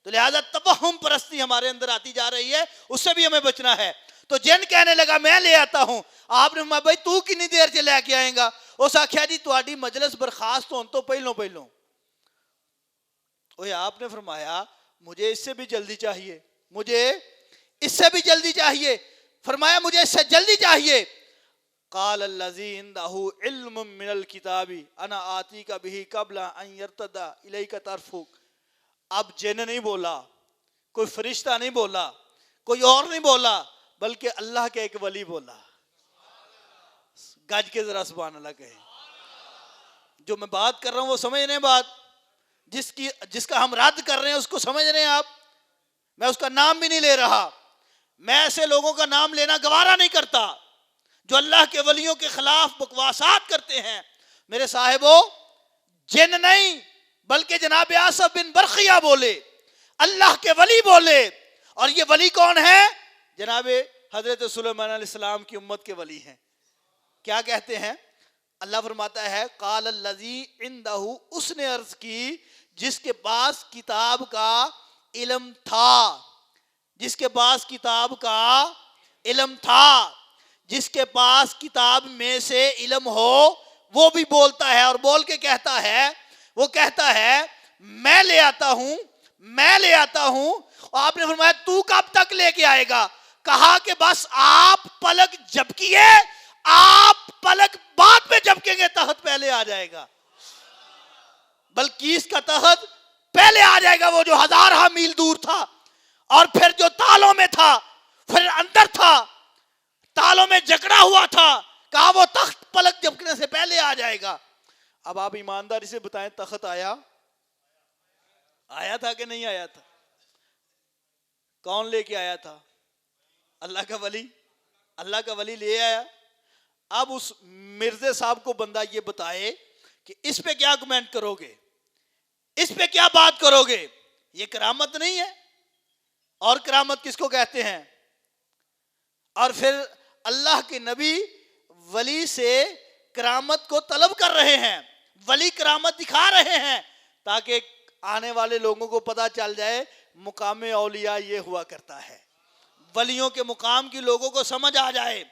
تو لہذا تبہم پرستی ہمارے اندر آتی جا رہی ہے، اس سے بھی ہمیں بچنا ہے. تو جن کہنے لگا میں لے آتا ہوں. آپ نے فرمایا بھائی تو کتنی دیر سے لے کے آئیں گا؟ اس آخیا جی تہاڈی مجلس برخاست ہون تو پہلوں. آپ نے فرمایا مجھے اس سے بھی جلدی چاہیے، مجھے اس سے بھی جلدی چاہیے. فرمایا مجھے اس سے جلدی چاہیے. قال الذی عنده علم من الکتاب انا آتیک به قبل ان یرتد الیک طرفک. اب جن نہیں بولا، کوئی فرشتہ نہیں بولا، کوئی اور نہیں بولا، بلکہ اللہ کے ایک ولی بولا. گج کے ذرا سبحان اللہ کہیں. جو میں بات کر رہا ہوں وہ سمجھ رہے ہیں بات؟ جس کا ہم رد کر رہے ہیں اس کو سمجھ رہے ہیں آپ؟ میں اس کا نام بھی نہیں لے رہا. میں ایسے لوگوں کا نام لینا گوارا نہیں کرتا جو اللہ کے ولیوں کے خلاف بکواسات کرتے ہیں. میرے صاحبوں، جن نہیں بلکہ جناب آصف بن برقیہ بولے، اللہ کے ولی بولے. اور یہ ولی کون ہے؟ جناب حضرت سلیمان علیہ السلام کی امت کے ولی ہیں. کیا کہتے ہیں؟ اللہ فرماتا ہے قال الذی عندہ، اس نے عرض کی جس کے پاس کتاب کا علم تھا، جس کے پاس کتاب کا علم تھا، جس کے پاس کتاب میں سے علم ہو وہ بھی بولتا ہے. اور بول کے کہتا ہے، وہ کہتا ہے میں لے آتا ہوں، میں لے آتا ہوں. اور آپ نے فرمایا تو کب تک لے کے آئے گا؟ کہا کہ بس آپ پلک جھپکیے، آپ پلک بعد میں جھپکیں گے تخت پہلے آ جائے گا. بلقیس کا تخت پہلے آ جائے گا، وہ جو ہزارہ میل دور تھا، اور پھر جو تالوں میں تھا، پھر اندر تھا، تالوں میں جکڑا ہوا تھا. کہا وہ تخت پلک جھپکنے سے پہلے آ جائے گا. اب آپ ایمانداری سے بتائیں تخت آیا تھا کہ نہیں آیا تھا؟ کون لے کے آیا تھا؟ اللہ کا ولی. اللہ کا ولی لے آیا. اب اس مرزے صاحب کو بندہ یہ بتائے کہ اس پہ کیا کمنٹ کرو گے، اس پہ کیا بات کرو گے؟ یہ کرامت نہیں ہے. اور کرامت کس کو کہتے ہیں؟ اور پھر اللہ کے نبی ولی سے کرامت کو طلب کر رہے ہیں، ولی کرامت دکھا رہے ہیں تاکہ آنے والے لوگوں کو پتا چل جائے مقام اولیاء یہ ہوا کرتا ہے. ولیوں کے مقام کی لوگوں کو سمجھ آ جائے.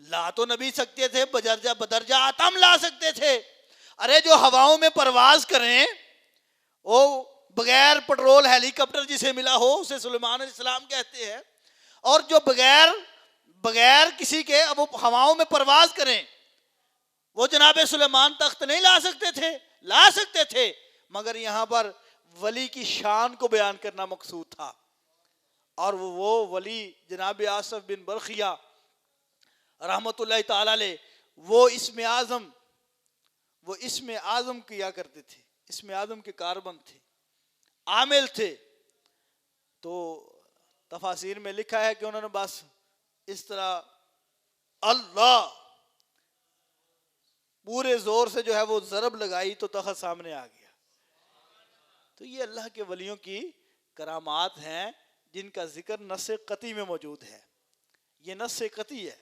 لا تو نبی سکتے تھے، بدرجہ آتم لا سکتے تھے. ارے جو ہواؤں میں پرواز کریں، وہ بغیر پٹرول ہیلی کاپٹر جسے ملا ہو اسے سلیمان علیہ السلام کہتے ہیں. اور جو بغیر کسی کے وہ ہواؤں میں پرواز کریں، وہ جناب سلیمان تخت نہیں لا سکتے تھے؟ لا سکتے تھے، مگر یہاں پر ولی کی شان کو بیان کرنا مقصود تھا. اور وہ ولی جناب آصف بن برقیہ رحمت اللہ تعالی علیہ، وہ اسم اعظم کیا کرتے تھے، اسم اعظم کے کاربند تھے، عامل تھے. تو تفاسیر میں لکھا ہے کہ انہوں نے بس اس طرح اللہ پورے زور سے جو ہے وہ ضرب لگائی تو تخت سامنے آ گیا. تو یہ اللہ کے ولیوں کی کرامات ہیں جن کا ذکر نص قطعی میں موجود ہے. یہ نص قطعی ہے،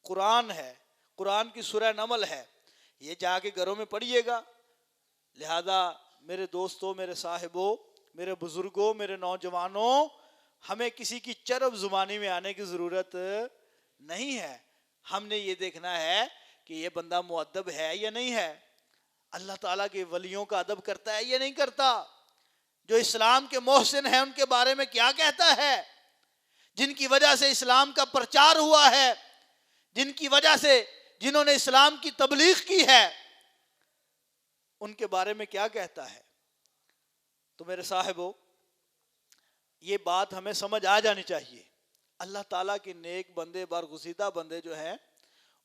قرآن ہے، قرآن کی سورہ نمل ہے. یہ جا کے گھروں میں پڑھیے گا. لہذا میرے دوستوں، میرے صاحبوں، میرے بزرگوں، میرے نوجوانوں، ہمیں کسی کی چرب زبانی میں آنے کی ضرورت نہیں ہے. ہم نے یہ دیکھنا ہے کہ یہ بندہ مؤدب ہے یا نہیں ہے، اللہ تعالیٰ کے ولیوں کا ادب کرتا ہے یا نہیں کرتا، جو اسلام کے محسن ہیں ان کے بارے میں کیا کہتا ہے، جن کی وجہ سے اسلام کا پرچار ہوا ہے، جن کی وجہ سے جنہوں نے اسلام کی تبلیغ کی ہے، ان کے بارے میں کیا کہتا ہے. تو میرے صاحبوں، یہ بات ہمیں سمجھ آ جانی چاہیے. اللہ تعالیٰ کے نیک بندے، برگزیدہ بندے جو ہیں،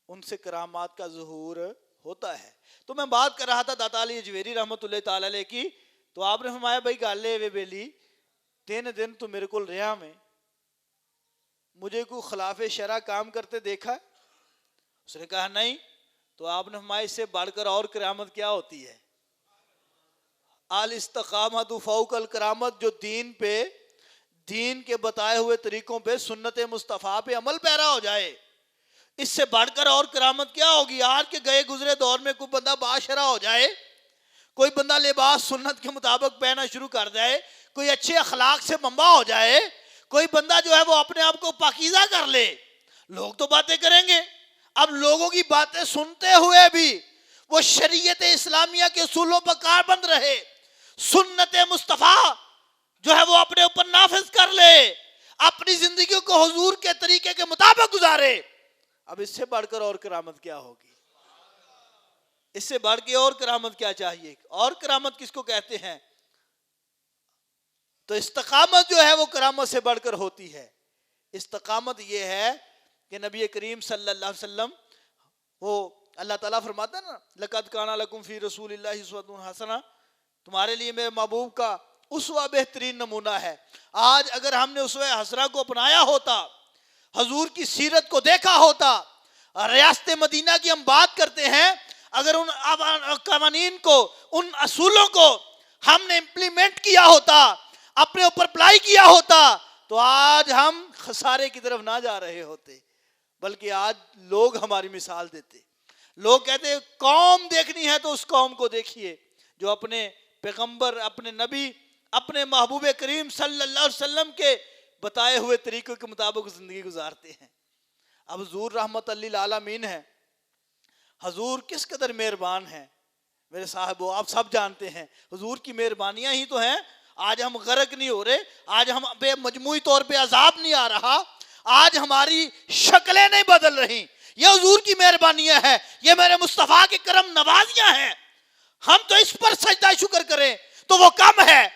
ان سے کرامات کا ظہور ہوتا ہے. تو میں بات کر رہا تھا داتا علی اجویری رحمت اللہ تعالی علیہ کی. تو آپ نے فرمایا بھائی گالے وے بیلی 3 دن تو میرے کو رہا میں مجھے کوئی خلاف شرع کام کرتے دیکھا؟ اس نے کہا نہیں. تو آپ نے فرمایا اس سے بڑھ کر اور کرامت کیا ہوتی ہے؟ الاستقامت فوق الکرامت، جو دین کے بتائے ہوئے طریقوں پہ، سنت مصطفیٰ پہ عمل پیرا ہو جائے، اس سے بڑھ کر اور کرامت کیا ہوگی؟ آج کے گئے گزرے دور میں کوئی بندہ باشرہ ہو جائے، کوئی بندہ لباس سنت کے مطابق پہنا شروع کر جائے، کوئی اچھے اخلاق سے منبع ہو جائے، کوئی بندہ جو ہے وہ اپنے آپ کو پاکیزہ کر لے، لوگ تو باتیں کریں گے. اب لوگوں کی باتیں سنتے ہوئے بھی وہ شریعت اسلامیہ کے اصولوں پر کاربند رہے، سنت مصطفیٰ جو ہے وہ اپنے اوپر نافذ کر لے، اپنی زندگی کو حضور کے طریقے کے مطابق گزارے. اب اس سے بڑھ کر اور کرامت کیا ہوگی؟ اس سے بڑھ کے اور کرامت کیا چاہیے؟ اور کرامت کس کو کہتے ہیں؟ تو استقامت جو ہے وہ کرامت سے بڑھ کر ہوتی ہے. استقامت یہ ہے کہ نبی کریم صلی اللہ علیہ وسلم، وہ اللہ تعالیٰ فرماتا ہے نا لَقَدْ كَانَ لَكُمْ فِي رَسُولِ اللَّهِ أُسْوَةٌ حَسَنَةٌ، تمہارے لیے میرے محبوب کا اسوہ بہترین نمونہ ہے. آج اگر ہم نے اسوہ حسنہ کو اپنایا ہوتا، حضور کی سیرت کو دیکھا ہوتا، ریاست مدینہ کی ہم بات کرتے ہیں، اگر ان قوانین کو، ان اصولوں کو ہم نے امپلیمنٹ کیا ہوتا، اپنے اوپر اپلائی کیا ہوتا، تو آج ہم خسارے کی طرف نہ جا رہے ہوتے، بلکہ آج لوگ ہماری مثال دیتے. لوگ کہتے ہیں قوم دیکھنی ہے تو اس قوم کو دیکھیے جو اپنے پیغمبر، اپنے نبی، اپنے محبوب کریم صلی اللہ علیہ وسلم کے بتائے ہوئے طریقوں کے مطابق زندگی گزارتے ہیں. اب حضور رحمت للعالمین ہیں، حضور کس قدر مہربان ہیں. میرے صاحبو، آپ سب جانتے ہیں حضور کی مہربانیاں ہی تو ہیں آج ہم غرق نہیں ہو رہے، آج ہم بے مجموعی طور پہ عذاب نہیں آ رہا، آج ہماری شکلیں نہیں بدل رہی. یہ حضور کی مہربانیاں ہیں، یہ میرے مصطفیٰ کے کرم نوازیاں ہیں. ہم تو اس پر سجدہ شکر کریں تو وہ کم ہے.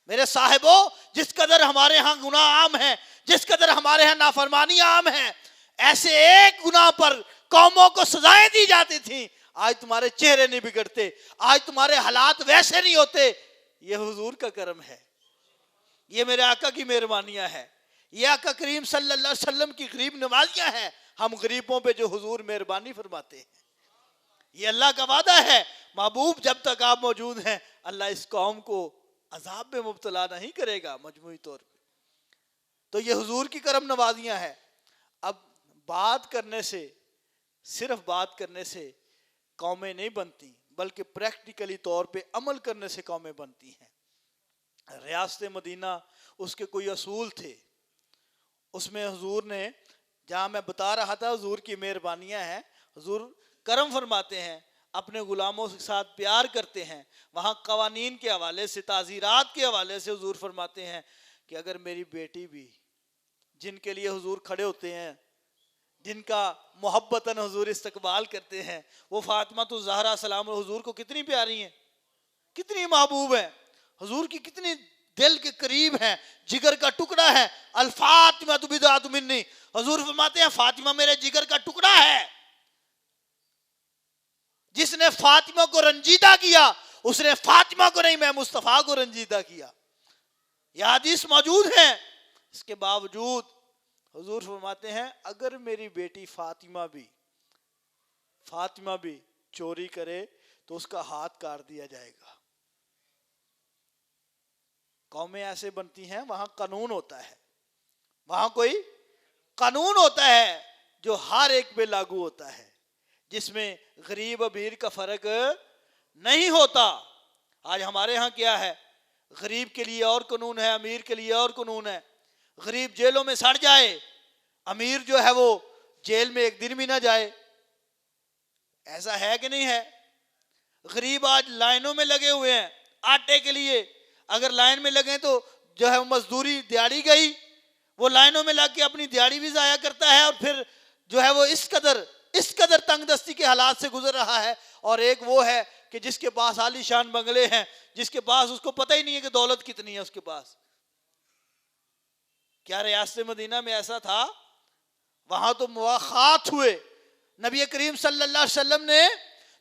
میرے صاحبو، جس قدر ہمارے ہاں گناہ عام ہیں، جس قدر ہمارے ہاں نافرمانی عام ہیں، ایسے ایک گناہ پر قوموں کو سزائیں دی جاتی تھیں. آج تمہارے چہرے نہیں بگڑتے، آج تمہارے حالات ویسے نہیں ہوتے. یہ حضور کا کرم ہے، یہ میرے آقا کی مہربانیاں ہیں، یہ آقا کریم صلی اللہ علیہ وسلم کی غریب نوازیاں ہیں. ہم غریبوں پہ جو حضور مہربانی فرماتے ہیں، یہ اللہ کا وعدہ ہے. محبوب، جب تک آپ موجود ہیں اللہ اس قوم کو عذاب میں مبتلا نہیں کرے گا مجموعی طور پہ. تو یہ حضور کی کرم نوازیاں ہیں. اب بات کرنے سے، صرف بات کرنے سے قومیں نہیں بنتی، بلکہ پریکٹیکلی طور پہ عمل کرنے سے قومیں بنتی ہیں. ریاست مدینہ، اس کے کوئی اصول تھے، اس میں حضور نے، جہاں میں بتا رہا تھا حضور کی مہربانیاں ہیں، حضور کرم فرماتے ہیں، اپنے غلاموں کے ساتھ پیار کرتے ہیں. وہاں قوانین کے حوالے سے، تعزیرات کے حوالے سے حضور فرماتے ہیں کہ اگر میری بیٹی بھی، جن کے لیے حضور کھڑے ہوتے ہیں، جن کا محبتاً حضور استقبال کرتے ہیں، وہ فاطمہ الزہرا سلام حضور کو کتنی پیاری ہیں، کتنی محبوب ہیں، حضور کی کتنی دل کے قریب ہیں، جگر کا ٹکڑا ہے. الفاطمہ بضعۃ منی، حضور فرماتے ہیں فاطمہ میرے جگر کا ٹکڑا ہے. جس نے فاطمہ کو رنجیدہ کیا، اس نے فاطمہ کو نہیں، میں مصطفیٰ کو رنجیدہ کیا. یہ حدیث موجود ہے. اس کے باوجود حضور فرماتے ہیں اگر میری بیٹی فاطمہ بھی چوری کرے تو اس کا ہاتھ کاٹ دیا جائے گا. قومیں ایسے بنتی ہیں، وہاں قانون ہوتا ہے، وہاں کوئی قانون ہوتا ہے جو ہر ایک پہ لاگو ہوتا ہے، جس میں غریب امیر کا فرق نہیں ہوتا. آج ہمارے ہاں کیا ہے، غریب کے لیے اور قانون ہے، امیر کے لیے اور قانون ہے. غریب جیلوں میں سڑ جائے، امیر جو ہے وہ جیل میں ایک دن بھی نہ جائے. ایسا ہے کہ نہیں ہے؟ غریب آج لائنوں میں لگے ہوئے ہیں آٹے کے لیے، اگر لائن میں لگیں تو جو ہے مزدوری دیہڑی گئی، وہ لائنوں میں لگ کے اپنی دیہڑی بھی ضائع کرتا ہے، اور پھر جو ہے وہ اس قدر تنگ دستی کے حالات سے گزر رہا ہے. اور ایک وہ ہے کہ جس کے پاس عالی شان بنگلے ہیں، جس کے پاس، اس کو پتہ ہی نہیں ہے کہ دولت کتنی ہے اس کے پاس. کیا ریاست مدینہ میں ایسا تھا؟ وہاں تو مواخات ہوئے. نبی کریم صلی اللہ علیہ وسلم نے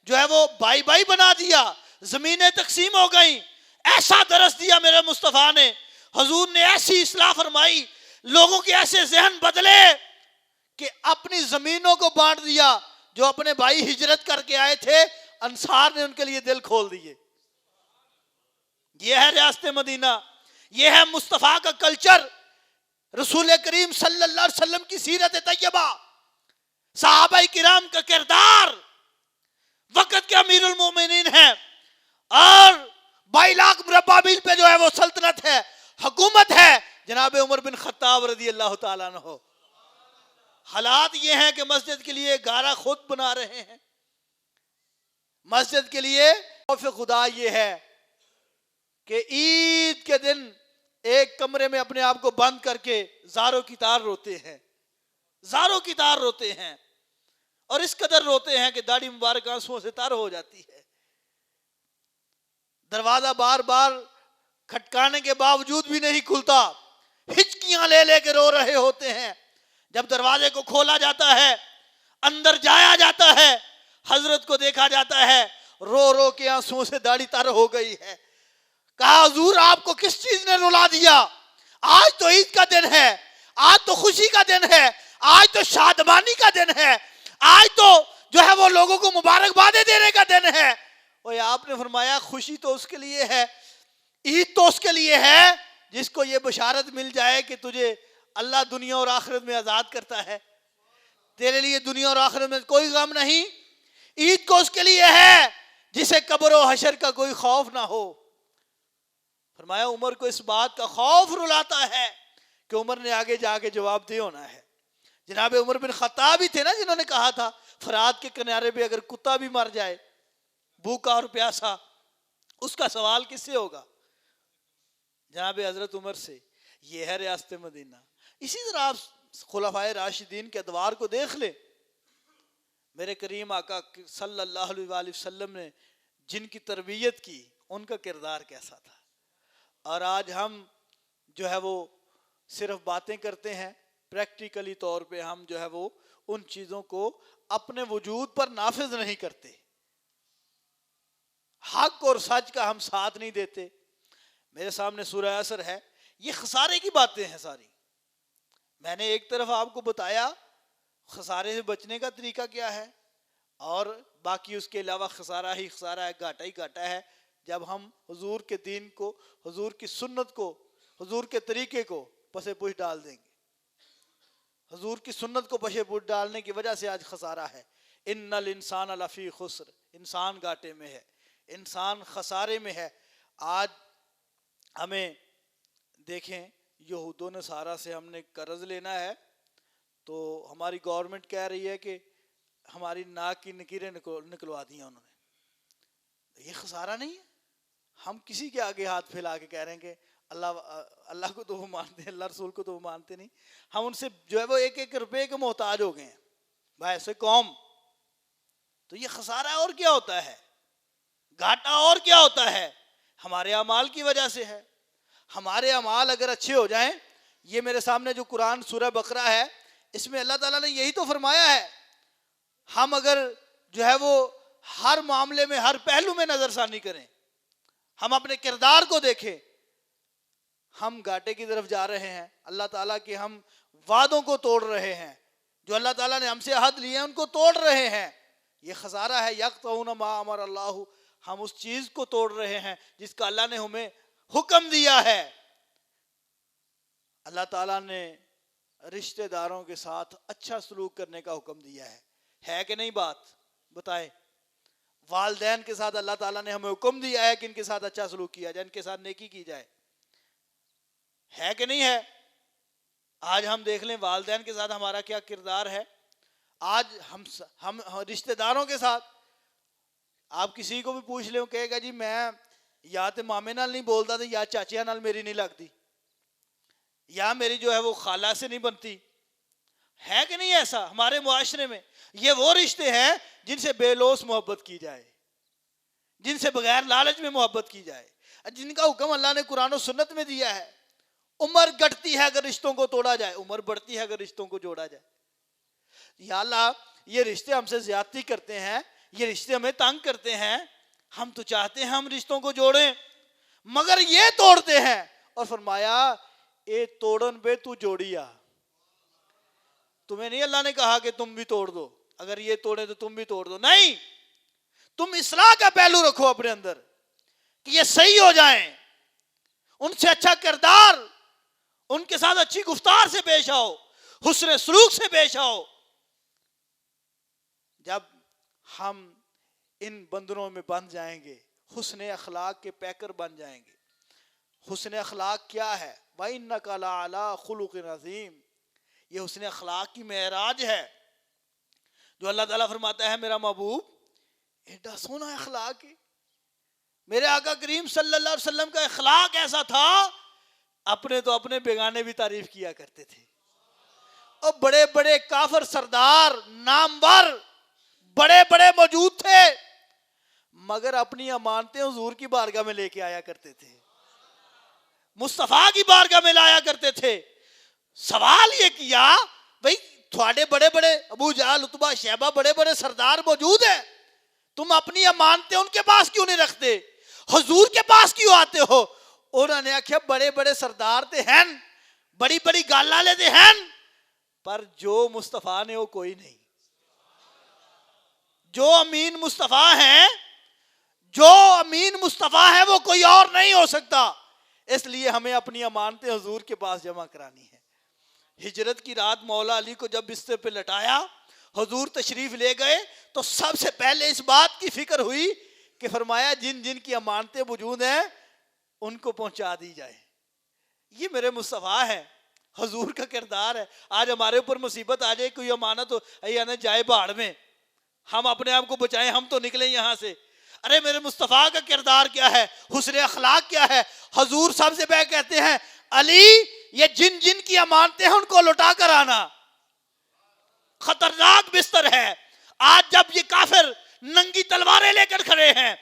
جو ہے وہ بائی بائی بنا دیا، زمینیں تقسیم ہو گئیں. ایسا درس دیا میرے مصطفیٰ نے، حضور نے ایسی اصلاح فرمائی، لوگوں کے ایسے ذہن بدلے کہ اپنی زمینوں کو بانٹ دیا. جو اپنے بھائی ہجرت کر کے آئے تھے، انصار نے ان کے لیے دل کھول دیے. یہ ہے ریاست مدینہ، یہ ہے مصطفیٰ کا کلچر، رسول کریم صلی اللہ علیہ وسلم کی سیرت طیبہ، صحابہ کرام کا کردار. وقت کے امیر المومنین ہیں، اور 22 لاکھ مربع میل پہ جو ہے وہ سلطنت ہے، حکومت ہے جناب عمر بن خطاب رضی اللہ تعالیٰ عنہ. حالات یہ ہیں کہ مسجد کے لیے گارہ خود بنا رہے ہیں. مسجد کے لیے خوف خدا یہ ہے کہ عید کے دن ایک کمرے میں اپنے آپ کو بند کر کے زاروں کی تار روتے ہیں، اور اس قدر روتے ہیں کہ داڑھی مبارک آنسوؤں سے تر ہو جاتی ہے. دروازہ بار بار کھٹکانے کے باوجود بھی نہیں کھلتا، ہچکیاں لے لے کے رو رہے ہوتے ہیں. جب دروازے کو کھولا جاتا ہے، اندر جایا جاتا ہے، حضرت کو دیکھا جاتا ہے، رو رو کے آنسوؤں سے داڑھی تر ہو گئی ہے. کہا حضور آپ کو کس چیز نے رلا دیا؟ آج تو عید کا دن ہے، آج تو خوشی کا دن ہے، آج تو شادمانی کا دن ہے، آج تو جو ہے وہ لوگوں کو مبارکبادیں دینے کا دن ہے۔ اور آپ نے فرمایا خوشی تو اس کے لیے ہے، عید تو اس کے لیے ہے جس کو یہ بشارت مل جائے کہ تجھے اللہ دنیا اور آخرت میں آزاد کرتا ہے، تیرے لیے دنیا اور آخرت میں کوئی غم نہیں۔ عید کو اس کے لیے ہے جسے قبر و حشر کا کوئی خوف نہ ہو۔ فرمایا عمر کو اس بات کا خوف رلاتا ہے کہ عمر نے آگے جا کے جواب دے ہونا ہے۔ جناب عمر بن خطاب ہی تھے نا جنہوں نے کہا تھا فرات کے کنارے پہ اگر کتا بھی مر جائے بھوکا اور پیاسا، اس کا سوال کس سے ہوگا؟ جناب حضرت عمر سے۔ یہ ہے ریاست مدینہ۔ اسی طرح آپ خلفائے راشدین کے ادوار کو دیکھ لیں۔ میرے کریم آقا صلی اللہ علیہ وآلہ وسلم نے جن کی تربیت کی ان کا کردار کیسا تھا، اور آج ہم جو ہے وہ صرف باتیں کرتے ہیں، پریکٹیکلی طور پہ ہم جو ہے وہ ان چیزوں کو اپنے وجود پر نافذ نہیں کرتے، حق اور سچ کا ہم ساتھ نہیں دیتے۔ میرے سامنے سورہ عصر ہے، یہ خسارے کی باتیں ہیں ساری۔ میں نے ایک طرف آپ کو بتایا خسارے سے بچنے کا طریقہ کیا ہے، اور باقی اس کے علاوہ خسارہ ہی خسارہ ہے، گھاٹا ہی گھاٹا ہے جب ہم حضور کے دین کو، حضور کی سنت کو، حضور کے طریقے کو پسے پوش ڈال دیں گے۔ حضور کی سنت کو پسے پوش ڈالنے کی وجہ سے آج خسارہ ہے۔ ان الانسان لفی خسر، انسان گھاٹے میں ہے، انسان خسارے میں ہے۔ آج ہمیں دیکھیں یہود و نصارہ سے ہم نے قرض لینا ہے تو ہماری گورنمنٹ کہہ رہی ہے کہ ہماری ناک کی نکیریں نکلوا دی ہیں انہوں نے۔ یہ خسارہ نہیں ہے؟ ہم کسی کے آگے ہاتھ پھیلا کے کہہ رہے ہیں کہ اللہ کو تو وہ مانتے ہیں، اللہ رسول کو تو وہ مانتے نہیں، ہم ان سے جو ہے وہ ایک ایک روپے کے محتاج ہو گئے ہیں بھائی سے قوم۔ تو یہ خسارہ اور کیا ہوتا ہے، گھاٹا اور کیا ہوتا ہے؟ ہمارے اعمال کی وجہ سے ہے۔ ہمارے اعمال اگر اچھے ہو جائیں، یہ میرے سامنے جو قرآن سورہ بقرہ ہے اس میں اللہ تعالیٰ نے یہی تو فرمایا ہے، ہم اگر جو ہے وہ ہر معاملے میں ہر پہلو میں نظر ثانی کریں، ہم اپنے کردار کو دیکھیں، ہم گھاٹے کی طرف جا رہے ہیں، اللہ تعالیٰ کے ہم وعدوں کو توڑ رہے ہیں، جو اللہ تعالیٰ نے ہم سے عہد لیے ہیں ان کو توڑ رہے ہیں، یہ خسارہ ہے۔ یقطعون ما امر اللہ، ہم اس چیز کو توڑ رہے ہیں جس کا اللہ نے ہمیں حکم دیا ہے۔ اللہ تعالیٰ نے رشتہ داروں کے ساتھ اچھا سلوک کرنے کا حکم دیا ہے کہ نہیں؟ بات بتائیں۔ والدین کے ساتھ اللہ تعالیٰ نے ہمیں حکم دیا ہے کہ ان کے ساتھ اچھا سلوک کیا جائے، ان کے ساتھ نیکی کی جائے، ہے کہ نہیں ہے؟ آج ہم دیکھ لیں والدین کے ساتھ ہمارا کیا کردار ہے۔ آج ہم رشتہ داروں کے ساتھ، آپ کسی کو بھی پوچھ لیں کہے گا جی میں یا تو مامے نال نہیں بولتا تھا، یا چاچیاں نال میری نہیں لگتی، یا میری جو ہے وہ خالہ سے نہیں بنتی، ہے کہ نہیں ایسا؟ ہمارے معاشرے میں یہ وہ رشتے ہیں جن سے بے لوث محبت کی جائے، جن سے بغیر لالچ میں محبت کی جائے، جن کا حکم اللہ نے قرآن و سنت میں دیا ہے۔ عمر گھٹتی ہے اگر رشتوں کو توڑا جائے، عمر بڑھتی ہے اگر رشتوں کو جوڑا جائے۔ یا اللہ یہ رشتے ہم سے زیادتی کرتے ہیں، یہ رشتے ہمیں تنگ کرتے ہیں، ہم تو چاہتے ہیں ہم رشتوں کو جوڑیں مگر یہ توڑتے ہیں، اور فرمایا اے توڑن پہ تو جوڑیا۔ تمہیں نہیں اللہ نے کہا کہ تم بھی توڑ دو، اگر یہ توڑے تو تم بھی توڑ دو، نہیں، تم اصلاح کا پہلو رکھو اپنے اندر کہ یہ صحیح ہو جائیں، ان سے اچھا کردار، ان کے ساتھ اچھی گفتار سے پیش آؤ، حسن سلوک سے پیش آؤ۔ جب ہم ان بندروں میں بن جائیں گے، حسن اخلاق کے پیکر بن جائیں گے۔ حسن اخلاق کیا ہے؟ وَإِنَّكَ لَعَلَىٰ خُلُقٍ عَظِيمٍ، یہ حسن اخلاق کی معراج ہے جو اللہ تعالیٰ فرماتا ہے میرا محبوب ایڈا سونا اخلاق ہے۔ میرے آقا کریم صلی اللہ علیہ وسلم کا اخلاق ایسا تھا، اپنے تو اپنے بیگانے بھی تعریف کیا کرتے تھے، اور بڑے بڑے کافر سردار نامور بڑے بڑے موجود تھے مگر اپنی امانتیں حضور کی بارگاہ میں لے کے آیا کرتے تھے، مصطفیٰ کی بارگاہ میں لایا کرتے تھے۔ سوال یہ کیا بھئی تھوڑے بڑے بڑے ابو جہل عتبہ شیبہ بڑے بڑے سردار موجود ہیں، تم اپنی امانتیں ان کے پاس کیوں نہیں رکھتے؟ حضور کے پاس کیوں آتے ہو؟ انہوں نے آخیا بڑے بڑے سردار تے ہیں، بڑی بڑی گل والے تے ہیں، پر جو مصطفیٰ نے وہ کوئی نہیں. جو امین مصطفیٰ ہیں، جو امین مصطفیٰ ہے وہ کوئی اور نہیں ہو سکتا. اس لیے ہمیں اپنی امانتیں حضور کے پاس جمع کرانی ہے. ہجرت کی رات مولا علی کو جب بستر پہ لٹایا، حضور تشریف لے گئے، تو سب سے پہلے اس بات کی فکر ہوئی کہ فرمایا جن جن کی امانتیں موجود ہیں ان کو پہنچا دی جائے. یہ میرے مصطفیٰ ہے، حضور کا کردار ہے. آج ہمارے اوپر مصیبت آ جائے، کوئی امانت ہو یعنی جائے باڑ میں، ہم اپنے آپ کو بچائیں، ہم تو نکلیں یہاں سے. ارے میرے مصطفیٰ کا کردار کیا ہے، حسن اخلاق کیا ہے. حضور سب سے پہلے کہتے ہیں علی یہ جن جن کی امانتیں ہیں ان کو لوٹا کر آنا. خطرناک بستر ہے. آج جب یہ کافر ننگی تلواریں لے کر کھڑے ہیں،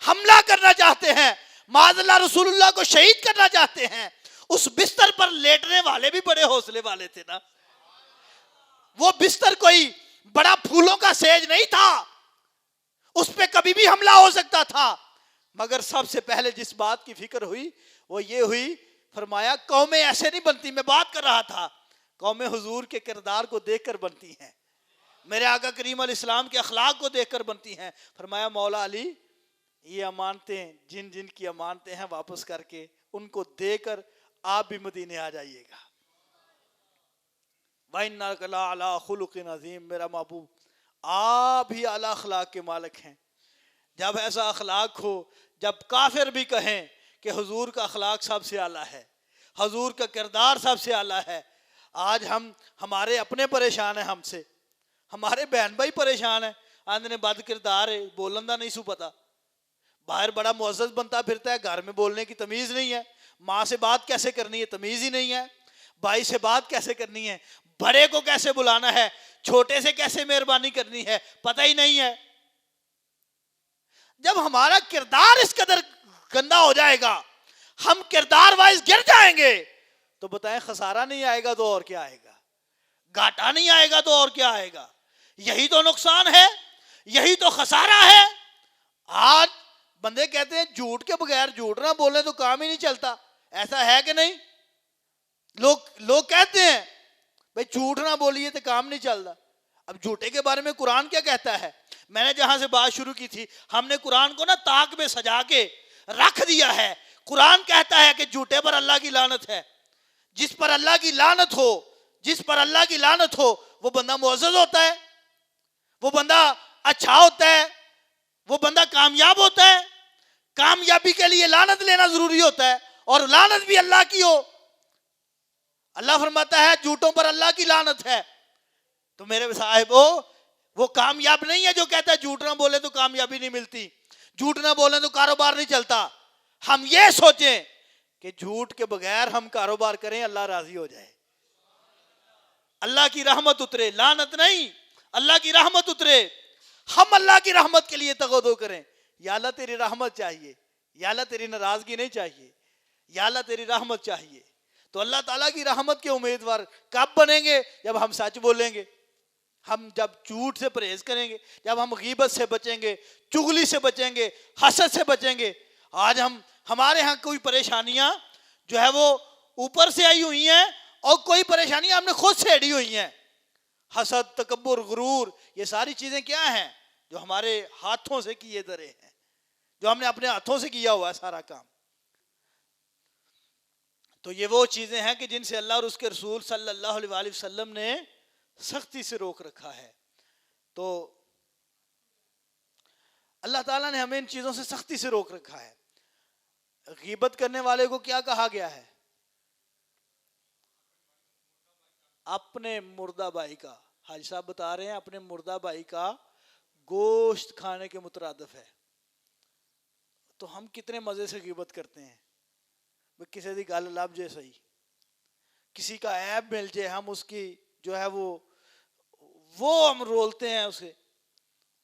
حملہ کرنا چاہتے ہیں، معاذ اللہ رسول اللہ کو شہید کرنا چاہتے ہیں، اس بستر پر لیٹنے والے بھی بڑے حوصلے والے تھے نا. وہ بستر کوئی بڑا پھولوں کا سیج نہیں تھا، اس پہ کبھی بھی حملہ ہو سکتا تھا. مگر سب سے پہلے جس بات کی فکر ہوئی وہ یہ ہوئی، فرمایا قومیں ایسے نہیں بنتی. میں بات کر رہا تھا، قومیں حضور کے کردار کو دیکھ کر بنتی ہیں، میرے آقا کریم علیہ السلام کے اخلاق کو دیکھ کر بنتی ہیں. فرمایا مولا علی یہ امانتیں جن جن کی امانتیں ہیں واپس کر کے ان کو دے کر آپ بھی مدینے آ جائیے گا. وَإِنَّكَ لَعَلَىٰ خُلُقٍ عَظِيمٍ. میرا محبوب آپ ہی اعلیٰ اخلاق کے مالک ہیں. جب ایسا اخلاق ہو، جب کافر بھی کہیں کہ حضور کا اخلاق سب سے اعلیٰ ہے، حضور کا کردار سب سے اعلیٰ ہے. آج ہمارے اپنے پریشان ہیں ہم سے، ہمارے بہن بھائی پریشان ہیں، آندھنے بد کردار ہے، بولن دا نہیں سو پتا، باہر بڑا معزز بنتا پھرتا ہے، گھر میں بولنے کی تمیز نہیں ہے، ماں سے بات کیسے کرنی ہے تمیز ہی نہیں ہے، بھائی سے بات کیسے کرنی ہے، بڑے کو کیسے بلانا ہے، چھوٹے سے کیسے مہربانی کرنی ہے پتہ ہی نہیں ہے. جب ہمارا کردار اس قدر گندا ہو جائے گا، ہم کردار وائز گر جائیں گے، تو بتائیں خسارہ نہیں آئے گا تو اور کیا آئے گا، گھاٹا نہیں آئے گا تو اور کیا آئے گا. یہی تو نقصان ہے، یہی تو خسارہ ہے. آج بندے کہتے ہیں جھوٹ کے بغیر جھوٹ نہ بولیں تو کام ہی نہیں چلتا. ایسا ہے کہ نہیں؟ لوگ کہتے ہیں بھئی جھوٹ نہ بولیے تو کام نہیں چلتا. اب جھوٹے کے بارے میں قرآن کیا کہتا ہے؟ میں نے جہاں سے بات شروع کی تھی، ہم نے قرآن کو نا طاق میں سجا کے رکھ دیا ہے. قرآن کہتا ہے کہ جھوٹے پر اللہ کی لعنت ہے. جس پر اللہ کی لعنت ہو، جس پر اللہ کی لعنت ہو وہ بندہ معزز ہوتا ہے، وہ بندہ اچھا ہوتا ہے، وہ بندہ کامیاب ہوتا ہے. کامیابی کے لیے لعنت لینا ضروری ہوتا ہے، اور لعنت بھی اللہ کی ہو. اللہ فرماتا ہے جھوٹوں پر اللہ کی لعنت ہے. تو میرے صاحب وہ کامیاب نہیں ہے جو کہتا ہے جھوٹ نہ بولے تو کامیابی نہیں ملتی، جھوٹ نہ بولے تو کاروبار نہیں چلتا. ہم یہ سوچیں کہ جھوٹ کے بغیر ہم کاروبار کریں، اللہ راضی ہو جائے، اللہ کی رحمت اترے، لعنت نہیں، اللہ کی رحمت اترے. ہم اللہ کی رحمت کے لیے تغدو کریں. یا اللہ تیری رحمت چاہیے، یا اللہ تیری ناراضگی نہیں چاہیے، یا اللہ تیری رحمت چاہیے. تو اللہ تعالیٰ کی رحمت کے امیدوار کب بنیں گے؟ جب ہم سچ بولیں گے، ہم جب جھوٹ سے پرہیز کریں گے، جب ہم غیبت سے بچیں گے، چغلی سے بچیں گے، حسد سے بچیں گے. آج ہمارے ہاں کوئی پریشانیاں جو ہے وہ اوپر سے آئی ہوئی ہیں، اور کوئی پریشانیاں ہم نے خود سے اڑی ہوئی ہیں. حسد، تکبر، غرور، یہ ساری چیزیں کیا ہیں؟ جو ہمارے ہاتھوں سے کیے درے ہیں، جو ہم نے اپنے ہاتھوں سے کیا ہوا ہے سارا کام. تو یہ وہ چیزیں ہیں کہ جن سے اللہ اور اس کے رسول صلی اللہ علیہ وآلہ وسلم نے سختی سے روک رکھا ہے. تو اللہ تعالیٰ نے ہمیں ان چیزوں سے سختی سے روک رکھا ہے. غیبت کرنے والے کو کیا کہا گیا ہے؟ اپنے مردہ بھائی کا، حاجی صاحب بتا رہے ہیں اپنے مردہ بھائی کا گوشت کھانے کے مترادف ہے. تو ہم کتنے مزے سے غیبت کرتے ہیں. کسی دی گل لب جے صحیح، کسی کا عیب مل جائے، ہم اس کی جو ہے وہ ہم رولتے ہیں اسے،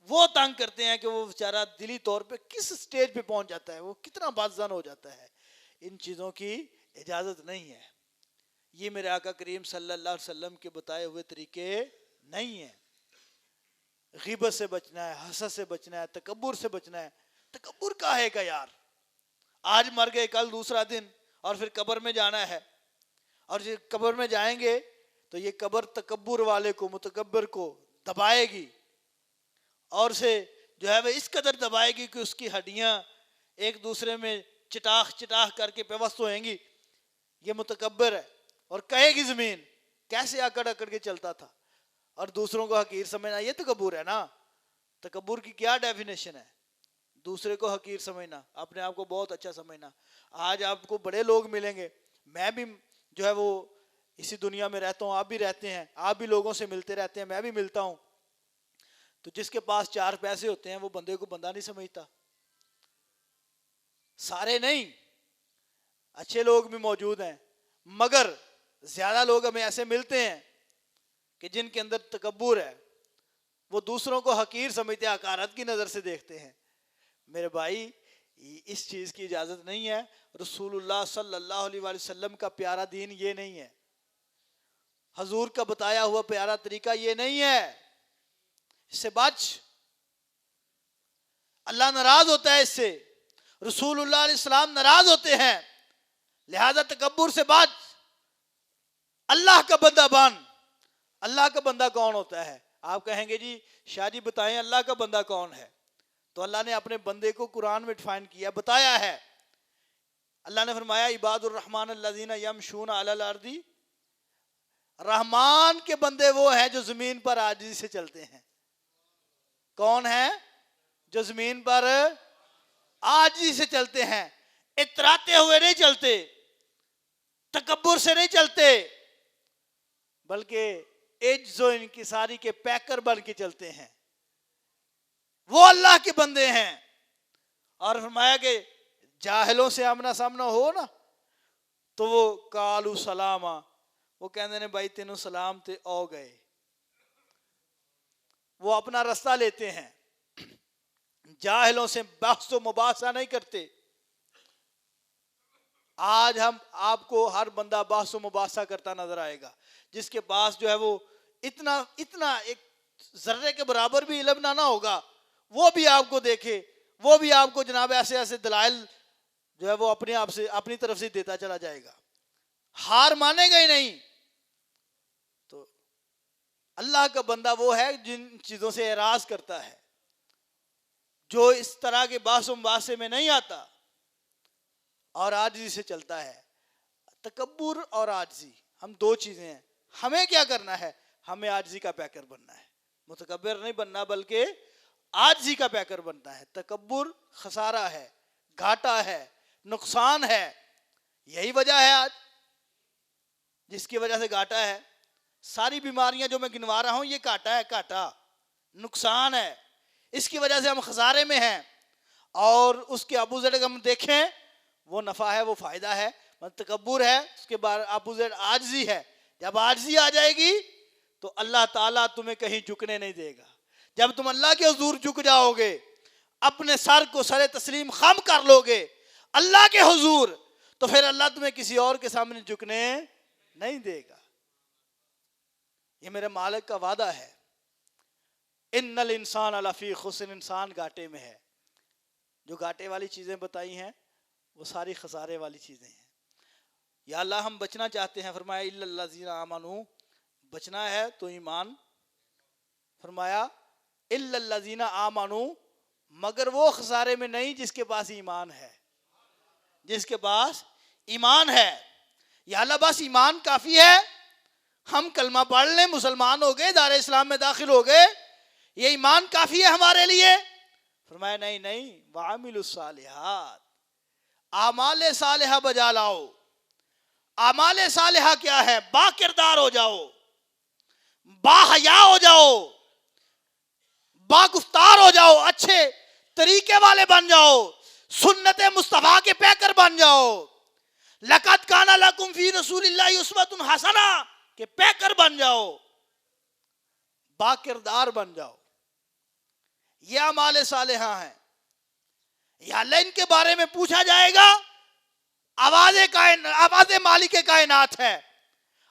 وہ تنگ کرتے ہیں کہ وہ بیچارہ دلی طور پہ کس سٹیج پہ پہنچ جاتا ہے، وہ کتنا بدظن ہو جاتا ہے. ان چیزوں کی اجازت نہیں ہے. یہ میرے آقا کریم صلی اللہ علیہ وسلم کے بتائے ہوئے طریقے نہیں ہیں. غیبت سے بچنا ہے، حسد سے بچنا ہے، تکبر سے بچنا ہے. تکبر کا ہے کہ یار آج مر گئے کل دوسرا دن اور پھر قبر میں جانا ہے، اور جب قبر میں جائیں گے تو یہ قبر تکبر والے کو، متکبر کو دبائے گی، اور سے جو ہے وہ اس قدر دبائے گی کہ اس کی ہڈیاں ایک دوسرے میں چٹاخ چٹاخ کر کے پیوست ہوئیں گی. یہ متکبر ہے. اور کہے گی زمین کیسے اکڑ اکڑ کے چلتا تھا، اور دوسروں کو حقیر سمجھنا، یہ تکبر ہے نا. تکبر کی کیا ڈیفینیشن ہے؟ دوسرے کو حقیر سمجھنا، اپنے آپ کو بہت اچھا سمجھنا. آج آپ کو بڑے لوگ ملیں گے، میں بھی جو ہے وہ اسی دنیا میں رہتا ہوں، آپ بھی رہتے ہیں، آپ بھی لوگوں سے ملتے رہتے ہیں، میں بھی ملتا ہوں. تو جس کے پاس 4 پیسے ہوتے ہیں وہ بندے کو بندہ نہیں سمجھتا. سارے نہیں، اچھے لوگ بھی موجود ہیں، مگر زیادہ لوگ ہمیں ایسے ملتے ہیں کہ جن کے اندر تکبر ہے، وہ دوسروں کو حقیر سمجھتے ہیں، حقارت کی نظر سے دیکھتے ہیں. میرے بھائی اس چیز کی اجازت نہیں ہے. رسول اللہ صلی اللہ علیہ وآلہ وسلم کا پیارا دین یہ نہیں ہے، حضور کا بتایا ہوا پیارا طریقہ یہ نہیں ہے. اس سے بچ، اللہ ناراض ہوتا ہے اس سے، رسول اللہ علیہ السلام ناراض ہوتے ہیں. لہذا تکبر سے بچ، اللہ کا بندہ بن. اللہ کا بندہ کون ہوتا ہے؟ آپ کہیں گے جی شاہ جی بتائیں اللہ کا بندہ کون ہے؟ تو اللہ نے اپنے بندے کو قرآن میں ڈیفائن کیا، بتایا ہے. اللہ نے فرمایا عباد الرحمن الذین یمشون علی الارض، رحمان کے بندے وہ ہیں جو زمین پر عاجزی سے چلتے ہیں. کون ہیں؟ جو زمین پر عاجزی سے چلتے ہیں، اتراتے ہوئے نہیں چلتے، تکبر سے نہیں چلتے، بلکہ عجز و انکساری کے پیکر بن کے چلتے ہیں. وہ اللہ کے بندے ہیں. اور فرمایا کہ جاہلوں سے آمنا سامنا ہو نا تو وہ کالو سلاما، وہ کہتے ہیں بھائی تینوں سلام تے او گئے. وہ اپنا راستہ لیتے ہیں، جاہلوں سے بحث و مباحثہ نہیں کرتے. آج ہم آپ کو ہر بندہ بحث و مباحثہ کرتا نظر آئے گا، جس کے پاس جو ہے وہ اتنا ایک ذرے کے برابر بھی علم نہ ہوگا، وہ بھی آپ کو دیکھے، وہ بھی آپ کو جناب ایسے ایسے دلائل جو ہے وہ اپنے آپ سے اپنی طرف سے دیتا چلا جائے گا، ہار مانے گا ہی نہیں. تو اللہ کا بندہ وہ ہے جن چیزوں سے اعراض کرتا ہے، جو اس طرح کے بحث و مباحثے میں نہیں آتا اور عاجزی سے چلتا ہے. تکبر اور عاجزی ہم دو چیزیں ہیں. ہمیں کیا کرنا ہے؟ ہمیں عاجزی کا پیکر بننا ہے. متکبر نہیں بننا بلکہ عاجزی کا پیکر بننا ہے. تکبر خسارہ ہے، گھاٹا ہے، نقصان ہے. یہی وجہ ہے آج جس کی وجہ سے گھاٹا ہے. ساری بیماریاں جو میں گنوا رہا ہوں یہ گھاٹا ہے، گھاٹا نقصان ہے. اس کی وجہ سے ہم خسارے میں ہیں، اور اس کے اپوزٹ ہم دیکھیں وہ نفع ہے، وہ فائدہ ہے. تکبر ہے، اس کے بعد اپوزٹ عاجزی ہے. جب عاجزی آ جائے گی تو اللہ تعالیٰ تمہیں کہیں جھکنے نہیں دے گا. جب تم اللہ کے حضور جھک جاؤ گے، اپنے سر کو سر تسلیم خم کر لو گے اللہ کے حضور، تو پھر اللہ تمہیں کسی اور کے سامنے جھکنے نہیں دے گا. یہ میرے مالک کا وعدہ ہے. ان الانسان لفی خسر، انسان گھاٹے میں ہے. جو گھاٹے والی چیزیں بتائی ہیں وہ ساری خسارے والی چیزیں ہیں. یا اللہ ہم بچنا چاہتے ہیں، فرمایا الا الذین آمنوا، بچنا ہے تو ایمان. فرمایا الا الذین آمنوا، مگر وہ خسارے میں نہیں جس کے پاس ایمان ہے. جس کے پاس ایمان ہے. یا اللہ بس ایمان کافی ہے، ہم کلمہ پڑھ لیں مسلمان ہو گئے، دار اسلام میں داخل ہو گئے، یہ ایمان کافی ہے ہمارے لیے؟ فرمایا نہیں نہیں، وعاملوا الصالحات، اعمال صالحہ بجا لاؤ. اعمال صالحہ کیا ہے؟ با کردار ہو جاؤ، با حیا ہو جاؤ، با گفتار ہو جاؤ، اچھے طریقے والے بن جاؤ، سنت مصطفیٰ کے پیکر بن جاؤ. لقد کان لکم فی رسول اللہ اسوۃ حسنہ کے پیکر بن جاؤ، با کردار بن جاؤ. یہ اعمال صالحہ ہیں. یا اللہ ان کے بارے میں پوچھا جائے گا، آواز مالک کائنات ہے.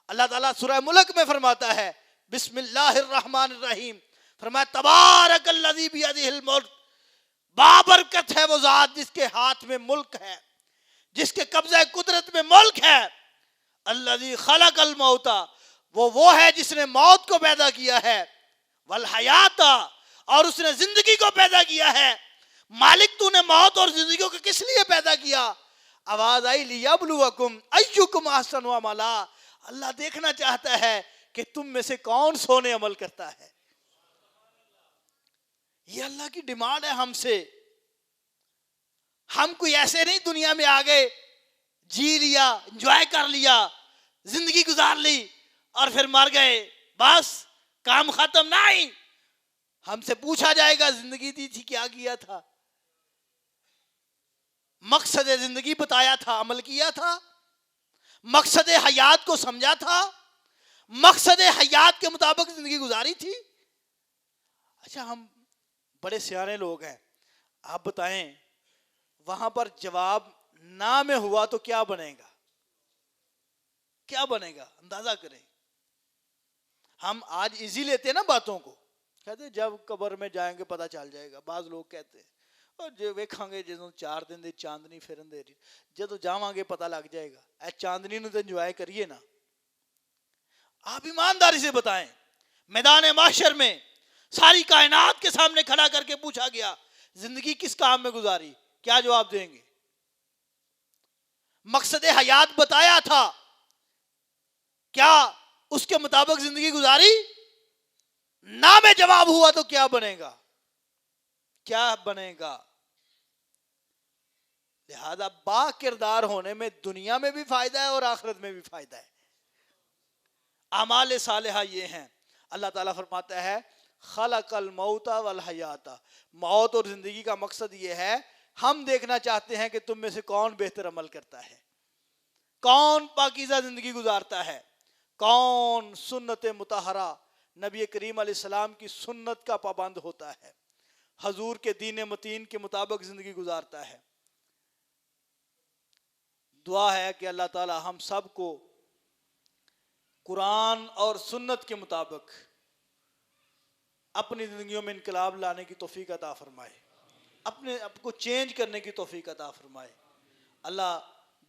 اللہ تعالیٰ سورہ ملک میں فرماتا ہے بسم اللہ الرحمن الرحیم، فرمایا تبارک الذی بیدہ الملک، بابرکت ہے وہ ذات جس کے ہاتھ میں ملک ہے، جس کے قبضہ قدرت میں ملک ہے۔ الذی خلق الموت، وہ ہے جس نے موت کو پیدا کیا ہے، والحیات، اور اس نے زندگی کو پیدا کیا ہے۔ مالک تو نے موت اور زندگی کو کس لیے پیدا کیا؟ آواز آئی لیبلوکم ایکم احسن عملا، اللہ دیکھنا چاہتا ہے کہ تم میں سے کون سونے عمل کرتا ہے۔ یہ اللہ کی ڈیمانڈ ہے ہم سے۔ ہم کوئی ایسے نہیں دنیا میں آ گئے، جی لیا، انجوائے کر لیا، زندگی گزار لی اور پھر مر گئے، بس کام ختم۔ نہیں، ہم سے پوچھا جائے گا زندگی دی تھی کیا کیا تھا، مقصد زندگی بتایا تھا، عمل کیا تھا، مقصد حیات کو سمجھا تھا، مقصد حیات کے مطابق زندگی گزاری تھی۔ اچھا، ہم بڑے سیانے لوگ ہیں، آپ بتائیں وہاں پر جواب نہ میں ہوا تو کیا بنے گا؟ کیا بنے گا اندازہ کریں۔ ہم آج ایزی لیتے ہیں نا باتوں کو، کہتے ہیں جب قبر میں جائیں گے پتہ چل جائے گا۔ بعض لوگ کہتے ہیں اور جو ویکھاں گے جدوں 4 دن دی چاندنی پھرن دے جدوں جاواں گے پتہ لگ جائے گا۔ اے چاندنی نو تے انجوائے کریے نا۔ آپ ایمانداری سے بتائیں، میدان محشر میں ساری کائنات کے سامنے کھڑا کر کے پوچھا گیا زندگی کس کام میں گزاری، کیا جواب دیں گے؟ مقصد حیات بتایا تھا، کیا اس کے مطابق زندگی گزاری؟ نہ میں جواب ہوا تو کیا بنے گا؟ کیا بنے گا؟ لہذا با کردار ہونے میں دنیا میں بھی فائدہ ہے اور آخرت میں بھی فائدہ ہے۔ اعمال صالحہ یہ ہیں۔ اللہ تعالیٰ فرماتا ہے خلق الموت والحیات، موت اور زندگی کا مقصد یہ ہے، ہم دیکھنا چاہتے ہیں کہ تم میں سے کون بہتر عمل کرتا ہے، کون پاکیزہ زندگی گزارتا ہے، کون سنت مطہرہ نبی کریم علیہ السلام کی سنت کا پابند ہوتا ہے، حضور کے دین متین کے مطابق زندگی گزارتا ہے۔ دعا ہے کہ اللہ تعالی ہم سب کو قرآن اور سنت کے مطابق اپنی زندگیوں میں انقلاب لانے کی توفیق عطا فرمائے، اپنے آپ کو چینج کرنے کی توفیق عطا فرمائے۔ اللہ،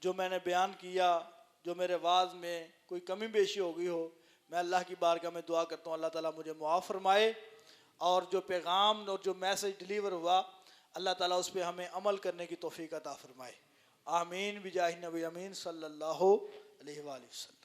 جو میں نے بیان کیا، جو میرے واعظ میں کوئی کمی بیشی ہو گئی ہو، میں اللہ کی بارگاہ میں دعا کرتا ہوں اللہ تعالیٰ مجھے معاف فرمائے، اور جو پیغام اور جو میسج ڈیلیور ہوا اللہ تعالیٰ اس پہ ہمیں عمل کرنے کی توفیق عطا فرمائے۔ آمین بجاہ نبی امین صلی اللہ علیہ وآلہ وسلم۔